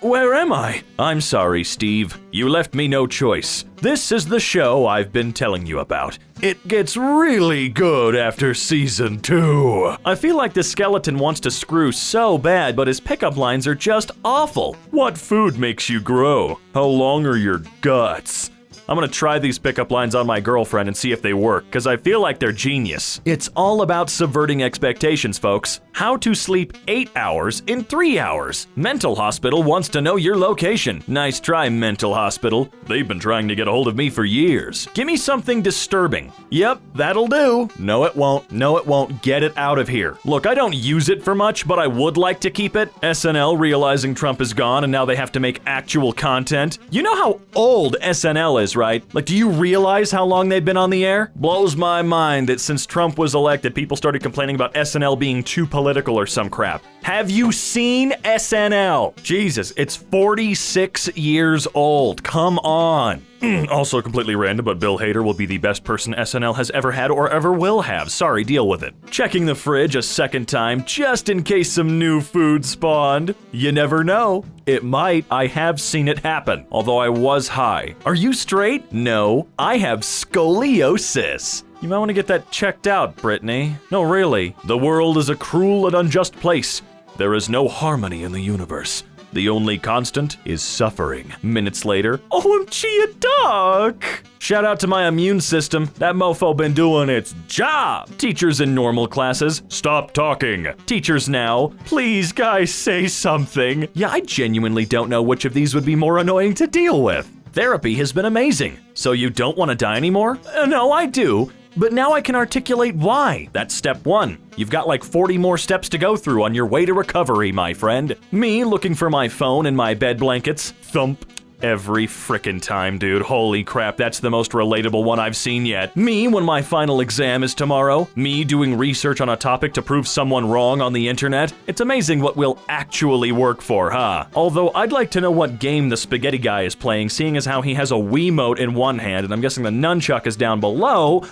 Where am I? I'm sorry, Steve. You left me no choice. This is the show I've been telling you about. It gets really good after season 2. I feel like the skeleton wants to screw so bad, but his pickup lines are just awful. What food makes you grow? How long are your guts? I'm gonna try these pickup lines on my girlfriend and see if they work, because I feel like they're genius. It's all about subverting expectations, folks. How to sleep 8 hours in 3 hours. Mental Hospital wants to know your location. Nice try, Mental Hospital. They've been trying to get a hold of me for years. Give me something disturbing. Yep, that'll do. No, it won't. No, it won't. Get it out of here. Look, I don't use it for much, but I would like to keep it. SNL realizing Trump is gone and now they have to make actual content. You know how old SNL is, right? Like, do you realize how long they've been on the air? Blows my mind that since Trump was elected, people started complaining about SNL being too political or some crap. Have you seen SNL? Jesus, it's 46 years old. Come on. Also completely random, but Bill Hader will be the best person SNL has ever had or ever will have. Sorry, deal with it. Checking the fridge a second time, just in case some new food spawned. You never know. It might. I have seen it happen, although I was high. Are you straight? No, I have scoliosis. You might want to get that checked out, Brittany. No, really. The world is a cruel and unjust place. There is no harmony in the universe. The only constant is suffering. Minutes later, OMG, a dog! Shout out to my immune system. That mofo been doing its job. Teachers in normal classes, stop talking. Teachers now, please guys say something. Yeah, I genuinely don't know which of these would be more annoying to deal with. Therapy has been amazing. So you don't want to die anymore? No, I do. But now I can articulate why. That's step 1. You've got like 40 more steps to go through on your way to recovery, my friend. Me looking for my phone and my bed blankets. Thump. Every frickin' time, dude. Holy crap, that's the most relatable one I've seen yet. Me when my final exam is tomorrow. Me doing research on a topic to prove someone wrong on the internet. It's amazing what we'll actually work for, huh? Although I'd like to know what game the spaghetti guy is playing, seeing as how he has a Wiimote in one hand and I'm guessing the nunchuck is down below.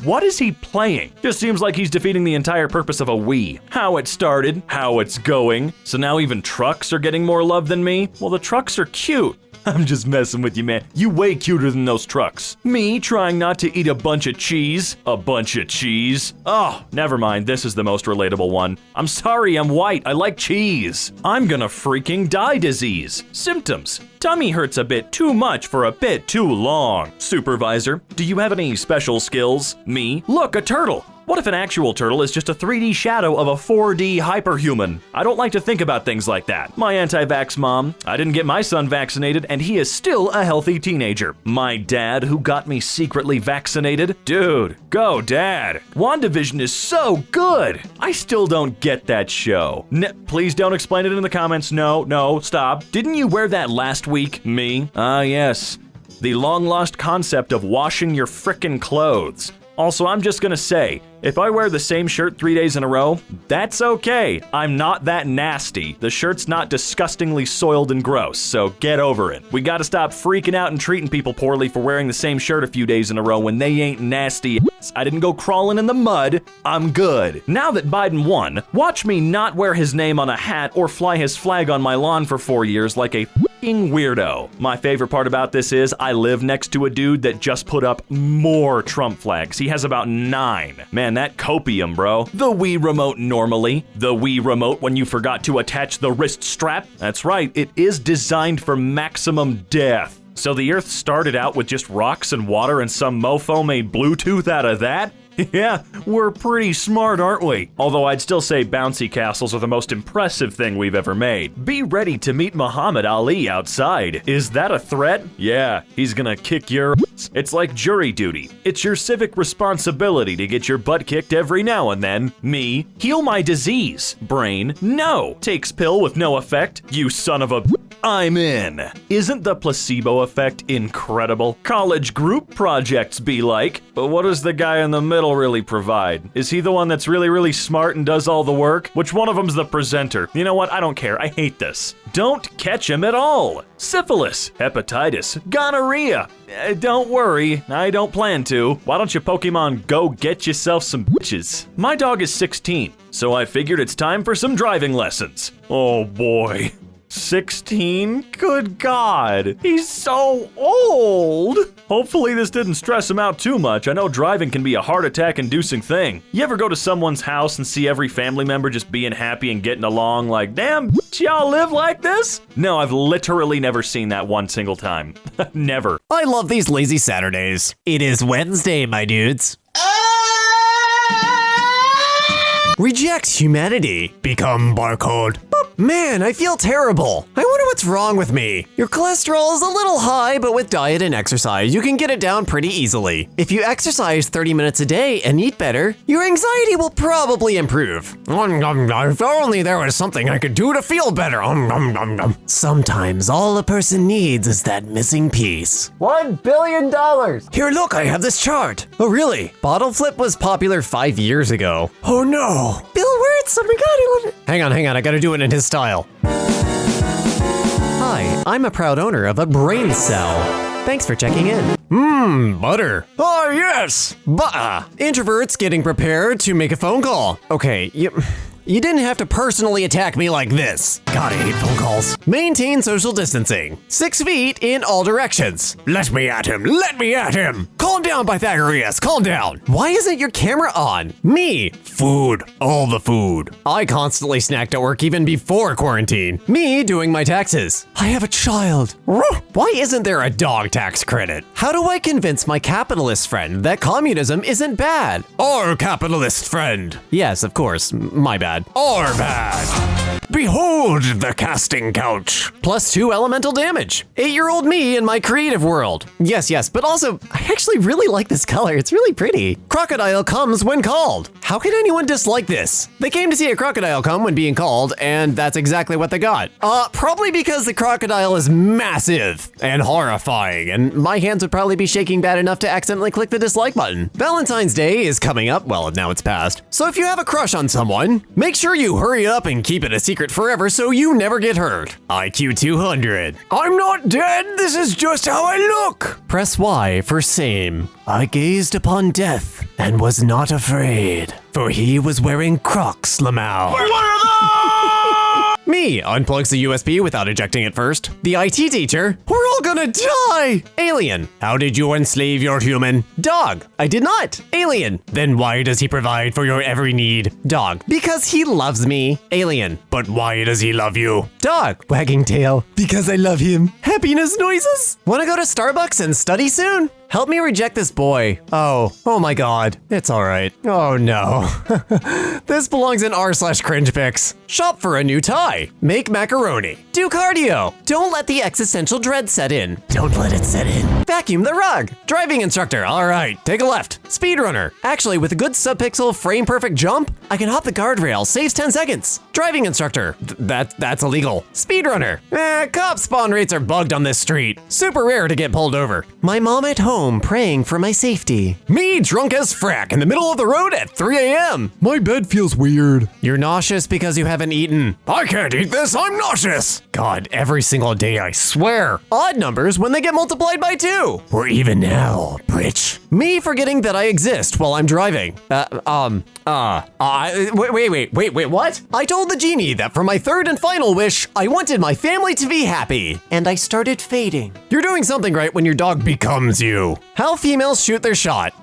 What is he playing? Just seems like he's defeating the entire purpose of a Wii. How it started, how it's going. So now even trucks are getting more love than me? Well, the trucks are cute. I'm just messing with you, man. You way cuter than those trucks. Me trying not to eat a bunch of cheese. A bunch of cheese. Oh, never mind. This is the most relatable one. I'm sorry, I'm white. I like cheese. I'm gonna freaking die disease. Symptoms. Tummy hurts a bit too much for a bit too long. Supervisor, do you have any special skills? Me? Look, a turtle. What if an actual turtle is just a 3D shadow of a 4D hyperhuman? I don't like to think about things like that. My anti-vax mom, I didn't get my son vaccinated and he is still a healthy teenager. My dad who got me secretly vaccinated. Dude, go dad. WandaVision is so good. I still don't get that show. Please don't explain it in the comments. No, stop. Didn't you wear that last week? Me? Ah, yes. The long-lost concept of washing your frickin' clothes. Also, I'm just gonna say, if I wear the same shirt 3 days in a row, that's okay. I'm not that nasty. The shirt's not disgustingly soiled and gross, so get over it. We gotta stop freaking out and treating people poorly for wearing the same shirt a few days in a row when they ain't nasty. I didn't go crawling in the mud. I'm good. Now that Biden won, watch me not wear his name on a hat or fly his flag on my lawn for 4 years like a weirdo. My favorite part about this is I live next to a dude that just put up more Trump flags. He has about 9. Man, that copium, bro. The Wii remote normally. The Wii remote when you forgot to attach the wrist strap. That's right, it is designed for maximum death. So the Earth started out with just rocks and water and some mofo made Bluetooth out of that? Yeah, we're pretty smart, aren't we? Although I'd still say bouncy castles are the most impressive thing we've ever made. Be ready to meet Muhammad Ali outside. Is that a threat? Yeah, he's gonna kick your ass. It's like jury duty. It's your civic responsibility to get your butt kicked every now and then. Me, heal my disease. Brain, no. Takes pill with no effect. You son of a... I'm in. Isn't the placebo effect incredible? College group projects be like, but what does the guy in the middle really provide? Is he the one that's really smart and does all the work? Which one of them's the presenter? You know what? I don't care. I hate this. Don't catch him at all. Syphilis, hepatitis, gonorrhea. Don't worry, I don't plan to. Why don't you Pokemon go get yourself some bitches? My dog is 16, so I figured it's time for some driving lessons. Oh boy. 16? Good God, he's so old. Hopefully this didn't stress him out too much. I know driving can be a heart attack inducing thing. You ever go to someone's house and see every family member just being happy and getting along like, damn, y'all live like this? No, I've literally never seen that one single time. Never. I love these lazy Saturdays. It is Wednesday, my dudes. Reject humanity. Become barcode. Man, I feel terrible. I wonder what's wrong with me. Your cholesterol is a little high, but with diet and exercise, you can get it down pretty easily. If you exercise 30 minutes a day and eat better, your anxiety will probably improve. If only there was something I could do to feel better. Sometimes all a person needs is that missing piece. $1 billion. Here, look, I have this chart. Oh, really? Bottle flip was popular 5 years ago. Oh, no. Bill Wirtz, oh my God, I love it. Hang on, I gotta do it in his style. Hi, I'm a proud owner of a brain cell. Thanks for checking in. Butter. Oh, yes, butter. Introverts getting prepared to make a phone call. Okay, you didn't have to personally attack me like this. God, I hate phone calls. Maintain social distancing. 6 feet in all directions. Let me at him. Let me at him. Calm down, Pythagoras. Calm down. Why isn't your camera on? Me. Food. All the food. I constantly snacked at work even before quarantine. Me doing my taxes. I have a child. Why isn't there a dog tax credit? How do I convince my capitalist friend that communism isn't bad? Our capitalist friend. Yes, of course. My bad. Or bad. Behold the casting couch. +2 elemental damage. 8-year-old me in my creative world. Yes, but also, I actually really like this color. It's really pretty. Crocodile comes when called. How can anyone dislike this? They came to see a crocodile come when being called, and that's exactly what they got. Probably because the crocodile is massive and horrifying, and my hands would probably be shaking bad enough to accidentally click the dislike button. Valentine's Day is coming up. Well, now it's past. So if you have a crush on someone, make sure you hurry up and keep it a secret forever so you never get hurt. IQ 200. I'm not dead, this is just how I look. Press Y for same. I gazed upon death and was not afraid, for he was wearing Crocs, Lamau. What are those? Me unplugs the USB without ejecting it first. The IT teacher. We're all gonna die. Alien. How did you enslave your human? Dog. I did not. Alien. Then why does he provide for your every need? Dog. Because he loves me. Alien. But why does he love you? Dog. Wagging tail. Because I love him. Happiness noises. Wanna go to Starbucks and study soon? Help me reject this boy. Oh my God. It's all right. Oh no. This belongs in r/cringe pics. Shop for a new tie. Make macaroni. Do cardio. Don't let the existential dread set in. Don't let it set in. Vacuum the rug. Driving instructor. All right, take a left. Speedrunner. Actually, with a good subpixel frame perfect jump, I can hop the guardrail. Saves 10 seconds. Driving instructor. That's illegal. Speedrunner. Cop spawn rates are bugged on this street. Super rare to get pulled over. My mom at home praying for my safety. Me drunk as frack in the middle of the road at 3 a.m. My bed feels weird. You're nauseous because you haven't eaten. I can't eat this, I'm nauseous. God, every single day, I swear. Odd numbers when they get multiplied by 2. Or even now, bitch. Me forgetting that I exist while I'm driving. Wait, what? I told the genie that for my third and final wish, I wanted my family to be happy. And I started fading. You're doing something right when your dog becomes you. How females shoot their shot.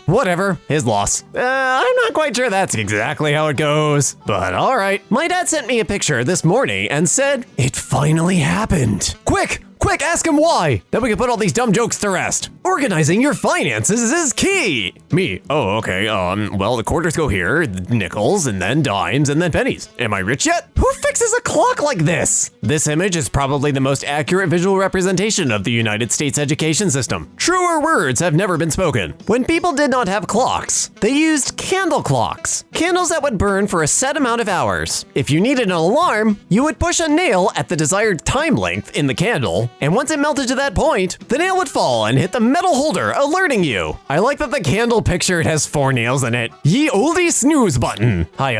Whatever, his loss. I'm not quite sure that's exactly how it goes. But all right. My dad sent me a picture this morning and said, it finally happened. Quick, ask him why. Then we can put all these dumb jokes to rest. Organizing your finances is key. Me, oh, okay, well, the quarters go here, nickels, and then dimes, and then pennies. Am I rich yet? Who fixes a clock like this? This image is probably the most accurate visual representation of the United States education system. Truer words have never been spoken. When people did not have clocks, they used candle clocks. Candles that would burn for a set amount of hours. If you needed an alarm, you would push a nail at the desired time length in the candle, nail. And once it melted to that point, the nail would fall and hit the metal holder, alerting you. I like that the candle picture has 4 nails in it. Ye olde snooze button. Hi,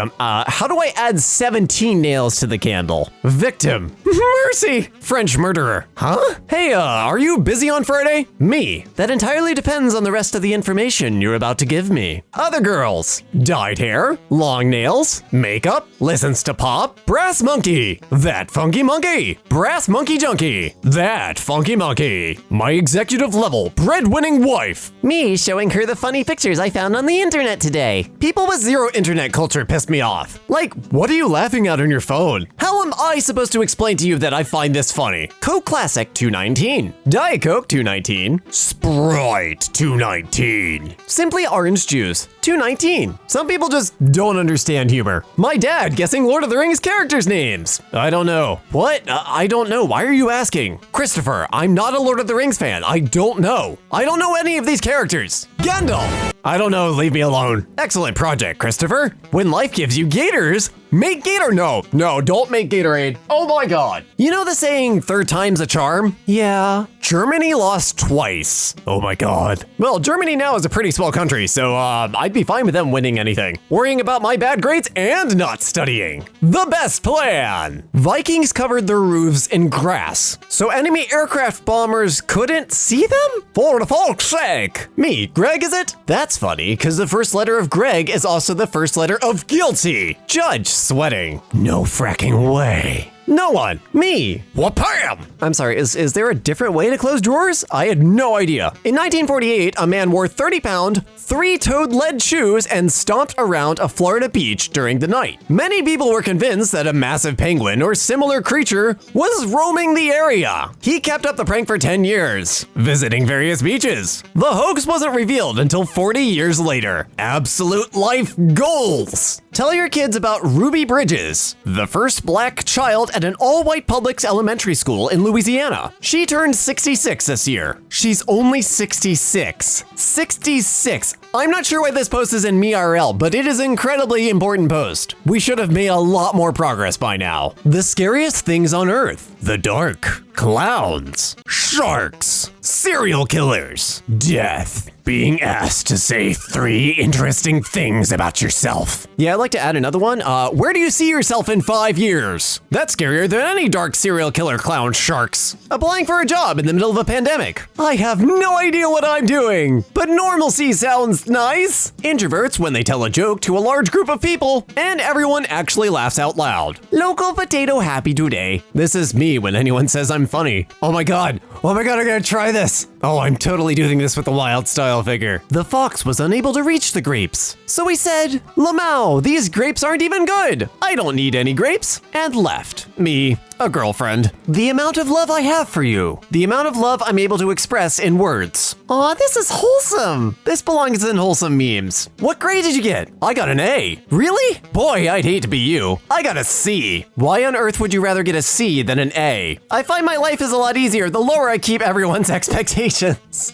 how do I add 17 nails to the candle? Victim. Mercy. French murderer. Huh? Hey, are you busy on Friday? Me. That entirely depends on the rest of the information you're about to give me. Other girls. Dyed hair, long nails, makeup, listens to pop, brass monkey. That funky monkey. Brass monkey junkie. That funky monkey. My executive level breadwinning wife. Me showing her the funny pictures I found on the internet today. People with zero internet culture pissed me off. Like, what are you laughing at on your phone? How am I supposed to explain to you that I find this funny? Coke Classic, $2.19. Diet Coke, $2.19. Sprite, $2.19. Simply Orange Juice, $2.19. Some people just don't understand humor. My dad guessing Lord of the Rings characters' names. I don't know. What? I don't know. Why are you asking? Christopher, I'm not a Lord of the Rings fan. I don't know. I don't know any of these characters. Gandalf. I don't know. Leave me alone. Excellent project, Christopher. When life gives you gators, make Gator. No, don't make Gatorade. Oh my God. You know the saying, third time's a charm? Yeah. Germany lost twice. Oh my God. Well, Germany now is a pretty small country, so I'd be fine with them winning anything. Worrying about my bad grades and not studying. The best plan. Vikings covered their roofs in grass, so enemy aircraft bombers couldn't see them? For the folk's sake. Me, Greg, is it? That's funny, because the first letter of Greg is also the first letter of guilty. Judge sweating. No fracking way. No one. Me. Wha-pam! I'm sorry, is there a different way to close drawers? I had no idea. In 1948, a man wore 30-pound, 3-toed lead shoes and stomped around a Florida beach during the night. Many people were convinced that a massive penguin or similar creature was roaming the area. He kept up the prank for 10 years, visiting various beaches. The hoax wasn't revealed until 40 years later. Absolute life goals. Tell your kids about Ruby Bridges, the first black child at an all-white public elementary school in Louisiana. She turned 66 this year. She's only 66. 66. I'm not sure why this post is in MeRL, but it is an incredibly important post. We should have made a lot more progress by now. The scariest things on Earth. The dark. Clowns. Sharks. Serial killers. Death. Being asked to say 3 interesting things about yourself. Yeah, I'd like to add another one. Where do you see yourself in 5 years? That's scarier than any dark serial killer clown sharks. Applying for a job in the middle of a pandemic. I have no idea what I'm doing, but normalcy sounds nice. Introverts when they tell a joke to a large group of people, and everyone actually laughs out loud. Local potato happy today. This is me when anyone says I'm funny. Oh my god, I gotta try this. Oh, I'm totally doing this with the wild style figure. The fox was unable to reach the grapes, so he said, "Lamau, these grapes aren't even good. I don't need any grapes," and left. Me, a girlfriend. The amount of love I have for you. The amount of love I'm able to express in words. Aw, this is wholesome. This belongs in wholesome memes. What grade did you get? I got an A. Really? Boy, I'd hate to be you. I got a C. Why on earth would you rather get a C than an A? I find my life is a lot easier the lower I keep everyone's expectations.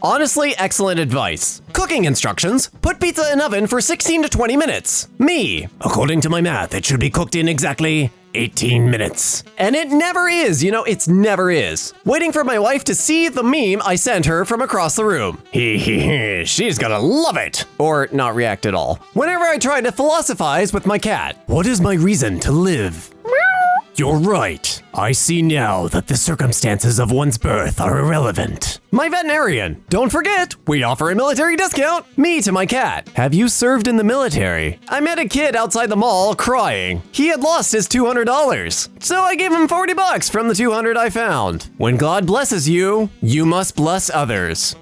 Honestly, excellent advice. Cooking instructions. Put pizza in oven for 16 to 20 minutes. Me. According to my math, it should be cooked in exactly 18 minutes. And it never is, it's never is. Waiting for my wife to see the meme I sent her from across the room. She's gonna love it. Or not react at all. Whenever I try to philosophize with my cat. What is my reason to live? You're right. I see now that the circumstances of one's birth are irrelevant. My veterinarian. Don't forget, we offer a military discount. Me to my cat. Have you served in the military? I met a kid outside the mall crying. He had lost his $200. So I gave him $40 from the $200 I found. When God blesses you, you must bless others.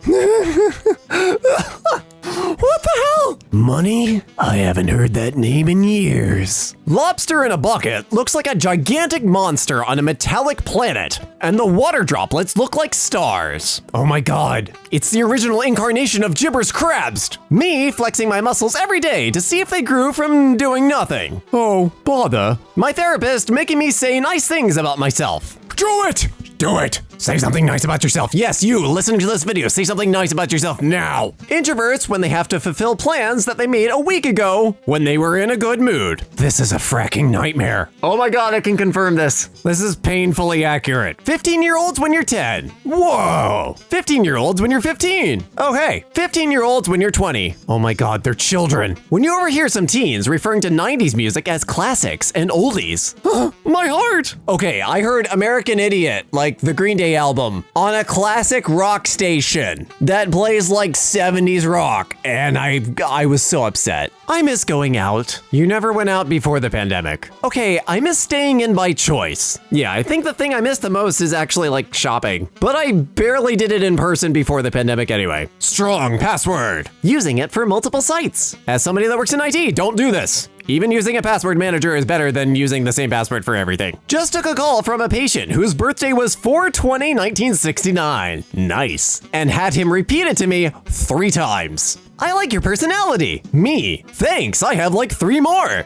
What the hell? Money? I haven't heard that name in years. Lobster in a bucket looks like a gigantic monster on a metallic planet, and the water droplets look like stars. Oh my god, it's the original incarnation of Gibber's crabs. Me flexing my muscles every day to see if they grew from doing nothing. Oh, bother. My therapist making me say nice things about myself. Do it! Do it! Say something nice about yourself. Yes, you listening to this video, say something nice about yourself now. Introverts when they have to fulfill plans that they made a week ago when they were in a good mood. This is a fracking nightmare. Oh my god, I can confirm this. This is painfully accurate. 15-year-olds when you're 10. Whoa. 15-year-olds when you're 15. Oh hey, 15-year-olds when you're 20. Oh my god, they're children. When you overhear some teens referring to 90s music as classics and oldies. My heart. Okay, I heard American Idiot, like the Green Day album, on a classic rock station that plays like 70s rock, and I was so upset. I miss going out. You never went out before the pandemic. Okay, I miss staying in by choice. Yeah, I think the thing I miss the most is actually like shopping, but I barely did it in person before the pandemic anyway. Strong password. Using it for multiple sites. As somebody that works in IT, don't do this. Even using a password manager is better than using the same password for everything. Just took a call from a patient whose birthday was 4/20/1969. Nice. And had him repeat it to me 3 times. I like your personality. Me. Thanks, I have like 3 more.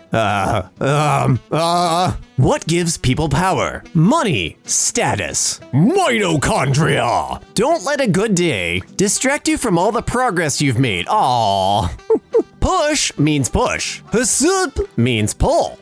What gives people power? Money. Status. Mitochondria. Don't let a good day distract you from all the progress you've made. Aww. Push means push. Hasup means pull.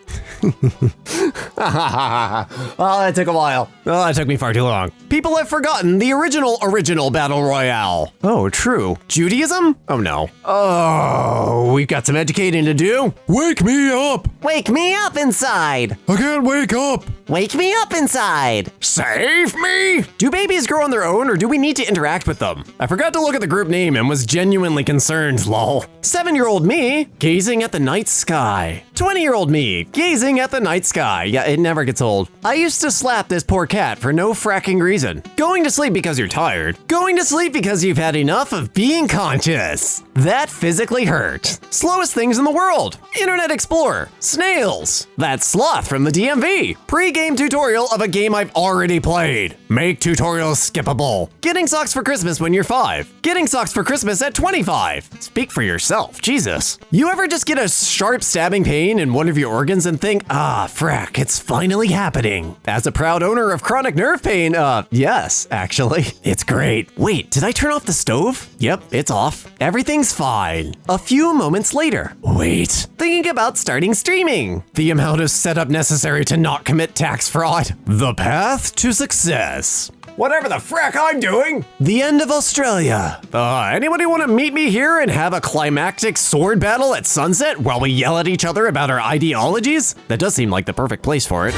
Oh, that took a while. Oh, that took me far too long. People have forgotten the original Battle Royale. Oh, true. Judaism? Oh no. Oh, we've got some educating to do. Wake me up. Wake me up inside. I can't wake up. Wake me up inside. Save me! Do babies grow on their own or do we need to interact with them? I forgot to look at the group name and was genuinely concerned, lol. 7-year-old me, gazing at the night sky. 20-year-old me, gazing at the night sky. Yeah, it never gets old. I used to slap this poor cat for no fracking reason. Going to sleep because you're tired. Going to sleep because you've had enough of being conscious. That physically hurt. Slowest things in the world. Internet Explorer. Snails. That sloth from the DMV. Pre-game tutorial of a game I've already played. Make tutorials skippable. Getting socks for Christmas when you're 5. Getting socks for Christmas at 25. Speak for yourself, Jesus. You ever just get a sharp stabbing pain in one of your organs and think, ah, frack, it's finally happening. As a proud owner of chronic nerve pain, yes, actually. It's great. Wait, did I turn off the stove? Yep, it's off. Everything's fine. A few moments later. Wait, thinking about starting streaming. The amount of setup necessary to not commit tax fraud. The path to success. Whatever the frack I'm doing. The end of Australia. Anybody want to meet me here and have a climactic sword battle at sunset while we yell at each other about our ideologies? That does seem like the perfect place for it.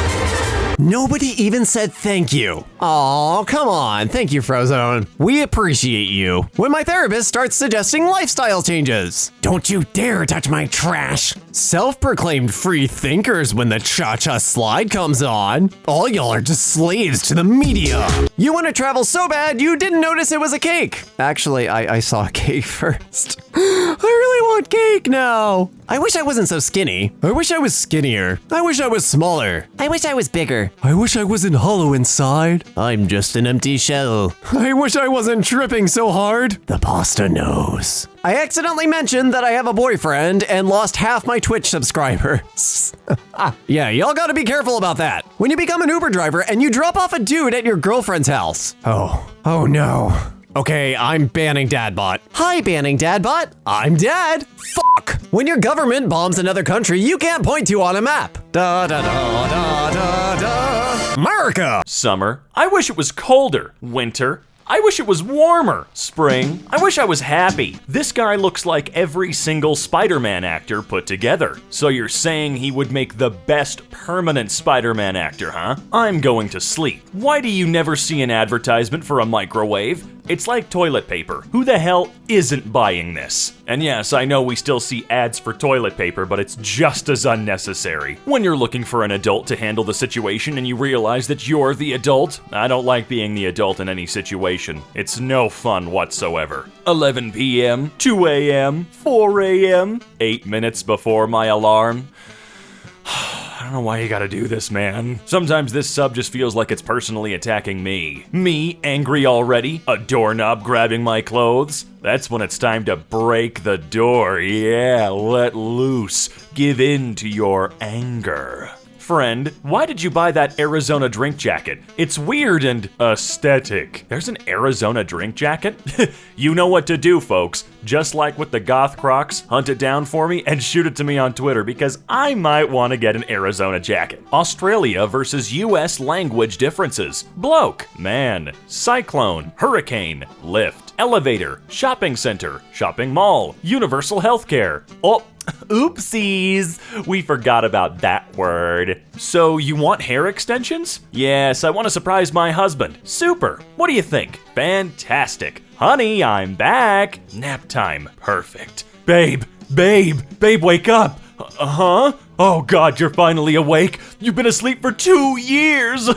Nobody even said thank you. Aw, come on. Thank you, Frozone. We appreciate you. When my therapist starts suggesting lifestyle changes. Don't you dare touch my trash. Self-proclaimed free thinkers when the cha-cha slide comes on. All y'all are just slaves to the media. You want to travel so bad you didn't notice it was a cake. Actually, I saw a cake first. I really want cake now. I wish I wasn't so skinny. I wish I was skinnier. I wish I was smaller. I wish I was bigger. I wish I wasn't hollow inside. I'm just an empty shell. I wish I wasn't tripping so hard. The pasta knows. I accidentally mentioned that I have a boyfriend and lost half my Twitch subscribers. Yeah, y'all gotta be careful about that. When you become an Uber driver and you drop off a dude at your girlfriend's house. Oh no. Okay, I'm banning Dadbot. Hi, banning Dadbot. I'm Dad. Fuck. When your government bombs another country you can't point to on a map. Da da da da da da. America. Summer. I wish it was colder. Winter. I wish it was warmer. Spring. I wish I was happy. This guy looks like every single Spider-Man actor put together. So you're saying he would make the best permanent Spider-Man actor, huh? I'm going to sleep. Why do you never see an advertisement for a microwave? It's like toilet paper. Who the hell isn't buying this? And yes, I know we still see ads for toilet paper, but it's just as unnecessary. When you're looking for an adult to handle the situation and you realize that you're the adult, I don't like being the adult in any situation. It's no fun whatsoever. 11 p.m., 2 a.m., 4 a.m., 8 minutes before my alarm. I don't know why you gotta do this, man. Sometimes this sub just feels like it's personally attacking me. Me, angry already? A doorknob grabbing my clothes? That's when it's time to break the door. Yeah, let loose. Give in to your anger. Friend, why did you buy that Arizona drink jacket? It's weird and aesthetic. There's an Arizona drink jacket? You know what to do, folks. Just like with the goth Crocs, hunt it down for me and shoot it to me on Twitter because I might want to get an Arizona jacket. Australia versus US language differences. Bloke, man, cyclone, hurricane, lift, elevator, shopping center, shopping mall, universal healthcare. Oh, oopsies, we forgot about that word. So you want hair extensions? Yes, I want to surprise my husband. Super. What do you think? Fantastic. Honey, I'm back. Nap time. Perfect. Babe, wake up. Huh? Oh God, you're finally awake. You've been asleep for 2 years.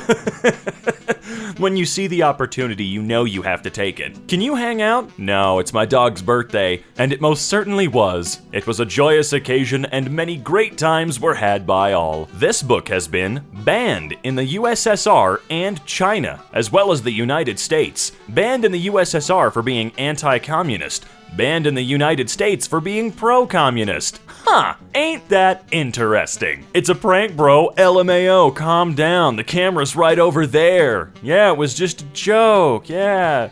When you see the opportunity, you know you have to take it. Can you hang out? No, it's my dog's birthday, and it most certainly was. It was a joyous occasion, and many great times were had by all. This book has been banned in the USSR and China, as well as the United States. Banned in the USSR for being anti-communist. Banned in the United States for being pro-communist. Huh, ain't that interesting? It's a prank, bro. LMAO, calm down. The camera's right over there. Yeah, it was just a joke. Yeah.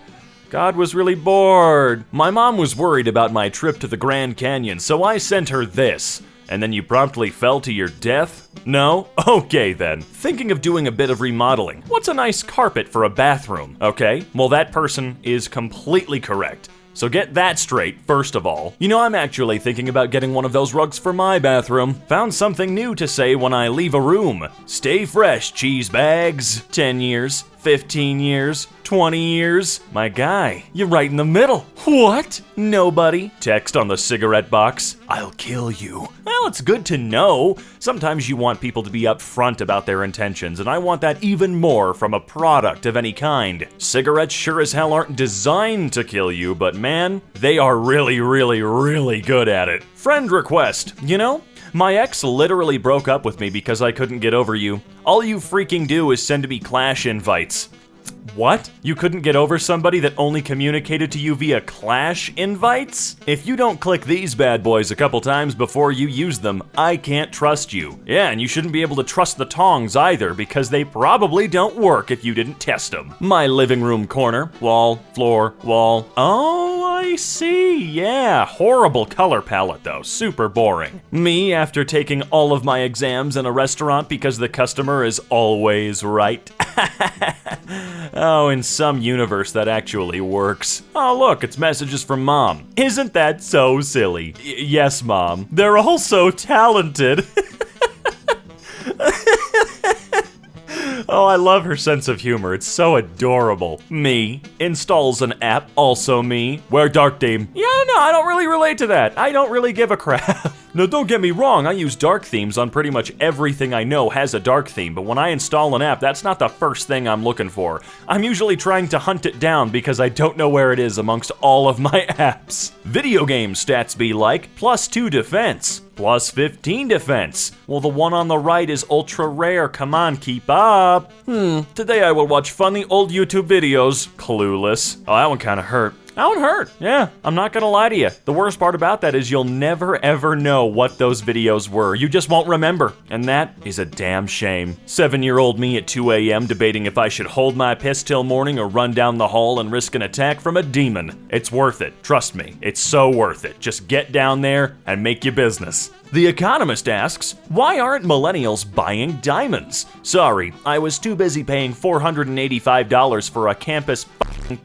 God was really bored. My mom was worried about my trip to the Grand Canyon, so I sent her this. And then you promptly fell to your death? No? Okay then. Thinking of doing a bit of remodeling. What's a nice carpet for a bathroom? Okay, well that person is completely correct. So get that straight, first of all. You know, I'm actually thinking about getting one of those rugs for my bathroom. Found something new to say when I leave a room. Stay fresh, cheese bags. 10 years, 15 years, 20 years. My guy, you're right in the middle. What? Nobody? Text on the cigarette box. I'll kill you. Well, it's good to know. Sometimes you want people to be upfront about their intentions, and I want that even more from a product of any kind. Cigarettes sure as hell aren't designed to kill you, but man, they are really, really, really good at it. Friend request. You know, my ex literally broke up with me because I couldn't get over you. All you freaking do is send me Clash invites. What? You couldn't get over somebody that only communicated to you via Clash invites? If you don't click these bad boys a couple times before you use them, I can't trust you. Yeah, and you shouldn't be able to trust the tongs either, because they probably don't work if you didn't test them. My living room corner. Wall, floor, wall. Oh, I see. Yeah, horrible color palette though. Super boring. Me after taking all of my exams in a restaurant because the customer is always right. Oh, in some universe that actually works. Oh look, it's messages from Mom. Isn't that so silly? Yes, Mom. They're all so talented. Oh, I love her sense of humor. It's so adorable. Me. Installs an app. Also me. Wear dark theme. Yeah, no, I don't really relate to that. I don't really give a crap. No, don't get me wrong. I use dark themes on pretty much everything I know has a dark theme, but when I install an app, that's not the first thing I'm looking for. I'm usually trying to hunt it down because I don't know where it is amongst all of my apps. Video game stats be like, +2 defense. +15 defense. Well, the one on the right is ultra rare. Come on, keep up. Today I will watch funny old YouTube videos. Clueless. Oh, that one kind of hurt. That one hurt. Yeah, I'm not gonna lie to you. The worst part about that is you'll never ever know what those videos were. You just won't remember. And that is a damn shame. 7-year-old me at 2 a.m. debating if I should hold my piss till morning or run down the hall and risk an attack from a demon. It's worth it. Trust me. It's so worth it. Just get down there and make your business. The Economist asks, why aren't millennials buying diamonds? Sorry, I was too busy paying $485 for a campus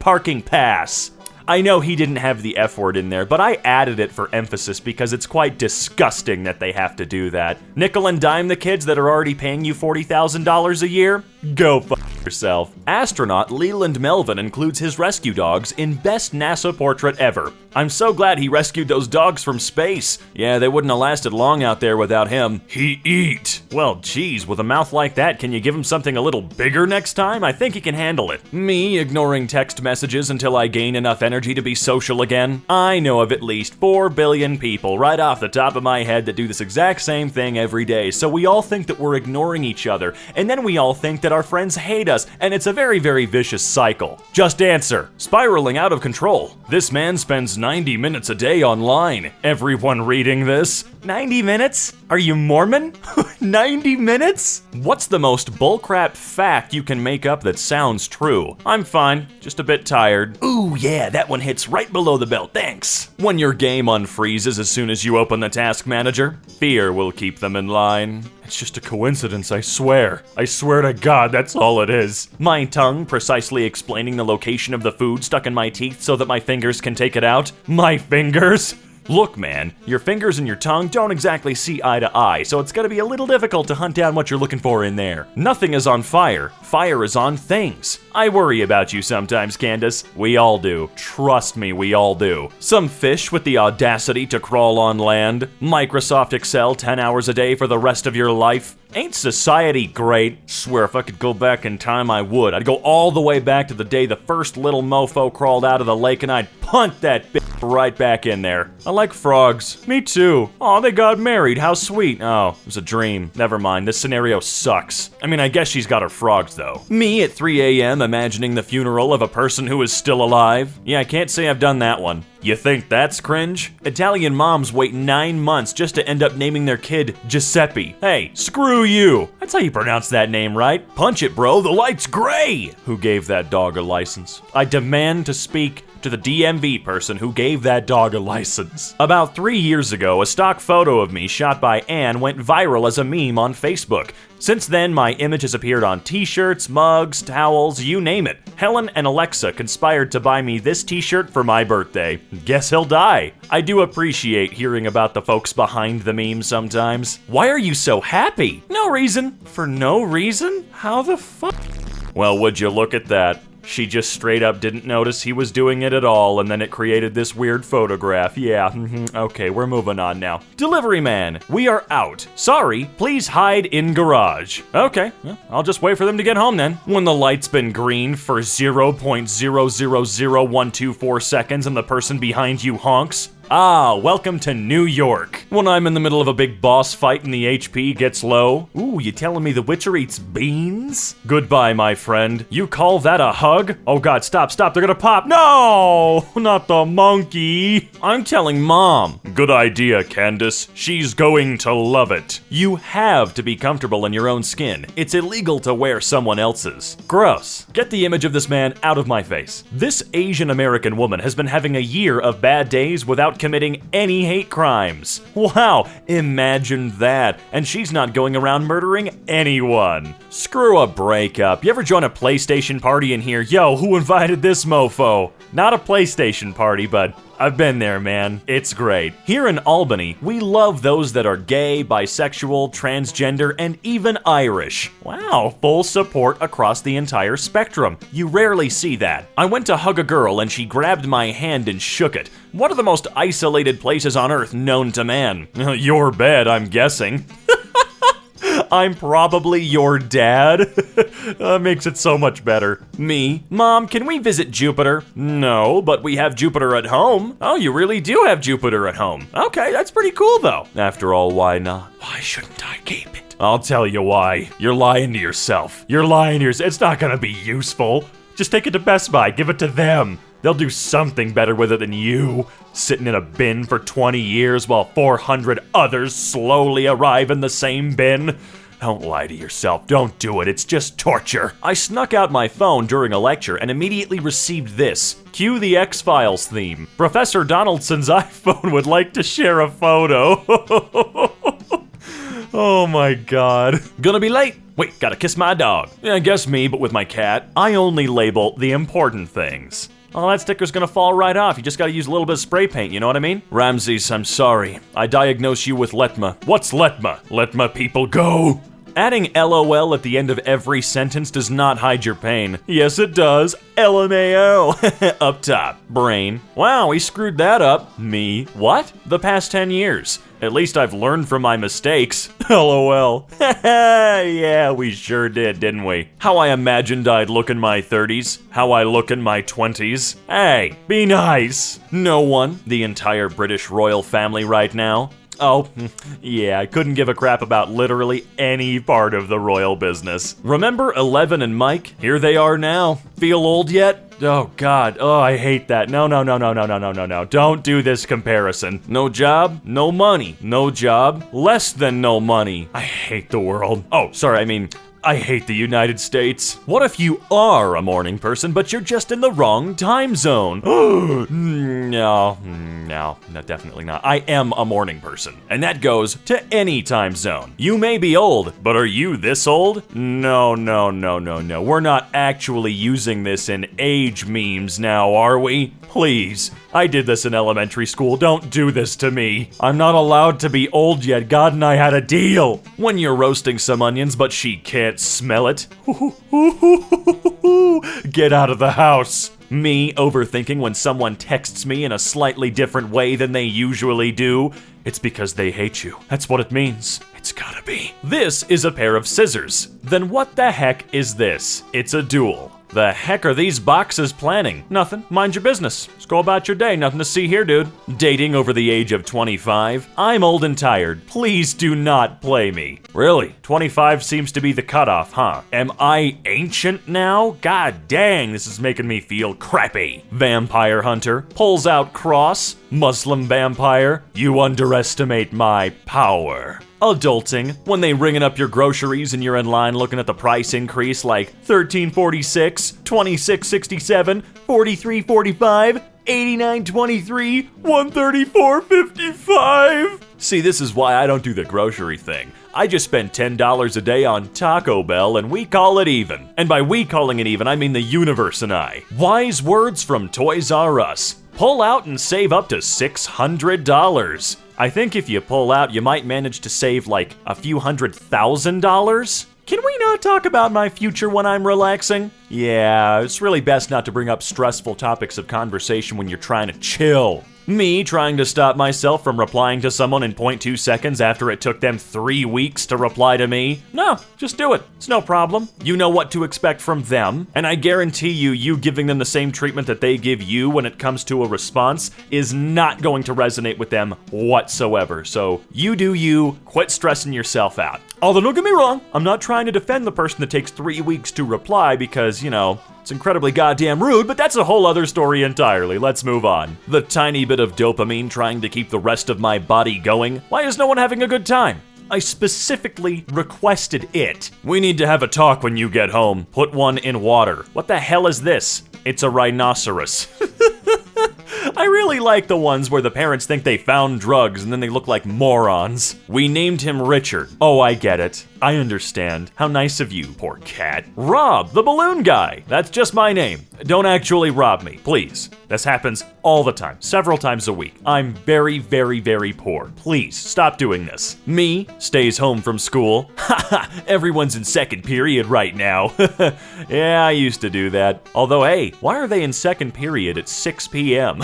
parking pass. I know he didn't have the F word in there, but I added it for emphasis because it's quite disgusting that they have to do that. Nickel and dime the kids that are already paying you $40,000 a year? Go fuck yourself. Astronaut Leland Melvin includes his rescue dogs in Best NASA Portrait Ever. I'm so glad he rescued those dogs from space. Yeah, they wouldn't have lasted long out there without him. He eat. Well, geez, with a mouth like that, can you give him something a little bigger next time? I think he can handle it. Me ignoring text messages until I gain enough energy to be social again? I know of at least 4 billion people right off the top of my head that do this exact same thing every day, so we all think that we're ignoring each other, and then we all think that our friends hate us, and it's a very, very vicious cycle. Just answer. Spiraling out of control. This man spends 90 minutes a day online. Everyone reading this? 90 minutes? Are you Mormon? 90 minutes? What's the most bullcrap fact you can make up that sounds true? I'm fine, just a bit tired. Ooh, yeah, that one hits right below the belt, thanks. When your game unfreezes as soon as you open the task manager, fear will keep them in line. It's just a coincidence, I swear. I swear to God, that's all it is. My tongue precisely explaining the location of the food stuck in my teeth so that my fingers can take it out. My fingers? Look, man, your fingers and your tongue don't exactly see eye to eye, so it's gonna be a little difficult to hunt down what you're looking for in there. Nothing is on fire. Fire is on things. I worry about you sometimes, Candace. We all do. Trust me, we all do. Some fish with the audacity to crawl on land. Microsoft Excel 10 hours a day for the rest of your life. Ain't society great? Swear if I could go back in time, I would. I'd go all the way back to the day the first little mofo crawled out of the lake and I'd punt that bitch right back in there. I like frogs. Me too. Aw, they got married. How sweet. Oh, it was a dream. Never mind. This scenario sucks. I mean, I guess she's got her frogs, though. Me at 3 a.m. imagining the funeral of a person who is still alive? Yeah, I can't say I've done that one. You think that's cringe? Italian moms wait 9 months just to end up naming their kid Giuseppe. Hey, screw you. That's how you pronounce that name, right? Punch it, bro. The light's gray. Who gave that dog a license? I demand to speak to the DMV person who gave that dog a license. About 3 years ago, a stock photo of me shot by Anne went viral as a meme on Facebook. Since then, my image has appeared on t-shirts, mugs, towels, you name it. Helen and Alexa conspired to buy me this t-shirt for my birthday. Guess he'll die. I do appreciate hearing about the folks behind the memes sometimes. Why are you so happy? No reason. For no reason? How the fuck? Well, would you look at that? She just straight up didn't notice he was doing it at all, and then it created this weird photograph. Yeah, okay, we're moving on now. Delivery man, we are out. Sorry, please hide in garage. Okay, well, I'll just wait for them to get home then. When the light's been green for 0.000124 seconds and the person behind you honks. Ah, welcome to New York. When I'm in the middle of a big boss fight and the HP gets low. Ooh, you telling me the Witcher eats beans? Goodbye, my friend. You call that a hug? Oh God, stop, they're gonna pop. No, not the monkey. I'm telling Mom. Good idea, Candace. She's going to love it. You have to be comfortable in your own skin. It's illegal to wear someone else's. Gross. Get the image of this man out of my face. This Asian American woman has been having a year of bad days without committing any hate crimes. Wow, imagine that. And she's not going around murdering anyone. Screw a breakup. You ever join a PlayStation party in here? Yo, who invited this mofo? Not a PlayStation party, but I've been there, man. It's great. Here in Albany, we love those that are gay, bisexual, transgender, and even Irish. Wow, full support across the entire spectrum. You rarely see that. I went to hug a girl and she grabbed my hand and shook it. One of the most isolated places on Earth known to man. Your bed, I'm guessing. I'm probably your dad. That makes it so much better. Me, Mom, can we visit Jupiter? No, but we have Jupiter at home. Oh, you really do have Jupiter at home. Okay, that's pretty cool though. After all, why not? Why shouldn't I keep it? I'll tell you why. You're lying to yourself. You're lying to yourself. It's not gonna be useful. Just take it to Best Buy, give it to them. They'll do something better with it than you, sitting in a bin for 20 years while 400 others slowly arrive in the same bin. Don't lie to yourself. Don't do it. It's just torture. I snuck out my phone during a lecture and immediately received this. Cue the X-Files theme. Professor Donaldson's iPhone would like to share a photo. Oh my God. Gonna be late. Wait, gotta kiss my dog. Yeah, I guess me, but with my cat. I only label the important things. Oh, that sticker's gonna fall right off. You just gotta use a little bit of spray paint, you know what I mean? Ramses, I'm sorry. I diagnose you with letma. What's letma? Let my people go. Adding LOL at the end of every sentence does not hide your pain. Yes, it does. LMAO. Up top. Brain. Wow, we screwed that up. Me. What? The past 10 years. At least I've learned from my mistakes. LOL. Yeah, we sure did, didn't we? How I imagined I'd look in my 30s. How I look in my 20s. Hey, be nice. No one. The entire British royal family right now. Oh, yeah, I couldn't give a crap about literally any part of the royal business. Remember Eleven and Mike? Here they are now. Feel old yet? Oh God, oh I hate that. No. Don't do this comparison. No job, no money. No job, less than no money. I hate the world. Oh, sorry, I hate the United States. What if you are a morning person, but you're just in the wrong time zone? No, definitely not. I am a morning person, and that goes to any time zone. You may be old, but are you this old? No. We're not actually using this in age memes now, are we? Please. I did this in elementary school. Don't do this to me. I'm not allowed to be old yet. God and I had a deal. When you're roasting some onions, but she can't smell it. Get out of the house. Me overthinking when someone texts me in a slightly different way than they usually do. It's because they hate you. That's what it means. It's gotta be. This is a pair of scissors. Then what the heck is this? It's a duel. The heck are these boxes planning? Nothing. Mind your business. Just go about your day. Nothing to see here, dude. Dating over the age of 25? I'm old and tired. Please do not play me. Really? 25 seems to be the cutoff, huh? Am I ancient now? God dang, this is making me feel crappy. Vampire hunter. Pulls out cross. Muslim vampire. You underestimate my power. Adulting, when they ringing up your groceries and you're in line looking at the price increase like $13.46, $26.67, $43.45, $89.23, $134.55. See, this is why I don't do the grocery thing. I just spend $10 a day on Taco Bell and we call it even. And by we calling it even, I mean the universe and I. Wise words from Toys R Us. Pull out and save up to $600. I think if you pull out, you might manage to save like a few $100,000. Can we not talk about my future when I'm relaxing? Yeah, it's really best not to bring up stressful topics of conversation when you're trying to chill. Me trying to stop myself from replying to someone in 0.2 seconds after it took them 3 weeks to reply to me? No, just do it. It's no problem. You know what to expect from them, and I guarantee you giving them the same treatment that they give you when it comes to a response is not going to resonate with them whatsoever. So you do you, quit stressing yourself out. Although don't get me wrong, I'm not trying to defend the person that takes 3 weeks to reply because, you know, it's incredibly goddamn rude, but that's a whole other story entirely. Let's move on. The tiny bit of dopamine trying to keep the rest of my body going. Why is no one having a good time? I specifically requested it. We need to have a talk when you get home. Put one in water. What the hell is this? It's a rhinoceros. I really like the ones where the parents think they found drugs and then they look like morons. We named him Richard. Oh, I get it. I understand. How nice of you, poor cat. Rob, the balloon guy. That's just my name. Don't actually rob me, please. This happens all the time, several times a week. I'm very, very, very poor. Please, stop doing this. Me stays home from school. Haha, everyone's in second period right now. Yeah, I used to do that. Although, hey, why are they in second period at 6 p.m.?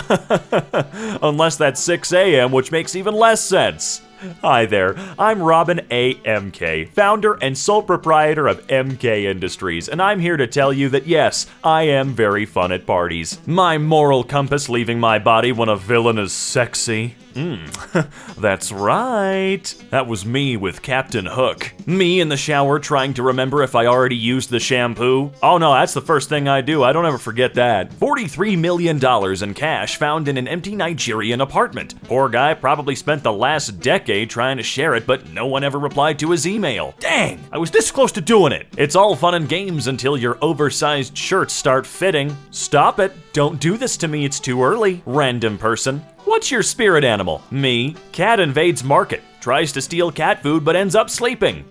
Unless that's 6 a.m., which makes even less sense. Hi there, I'm Robin A. EmKay, founder and sole proprietor of EmKay Industries, and I'm here to tell you that yes, I am very fun at parties. My moral compass leaving my body when a villain is sexy. That's right. That was me with Captain Hook. Me in the shower trying to remember if I already used the shampoo. Oh no, that's the first thing I do. I don't ever forget that. $43 million in cash found in an empty Nigerian apartment. Poor guy probably spent the last decade trying to share it, but no one ever replied to his email. Dang, I was this close to doing it. It's all fun and games until your oversized shirts start fitting. Stop it. Don't do this to me. It's too early. Random person. What's your spirit animal? Me. Cat invades market. Tries to steal cat food but ends up sleeping.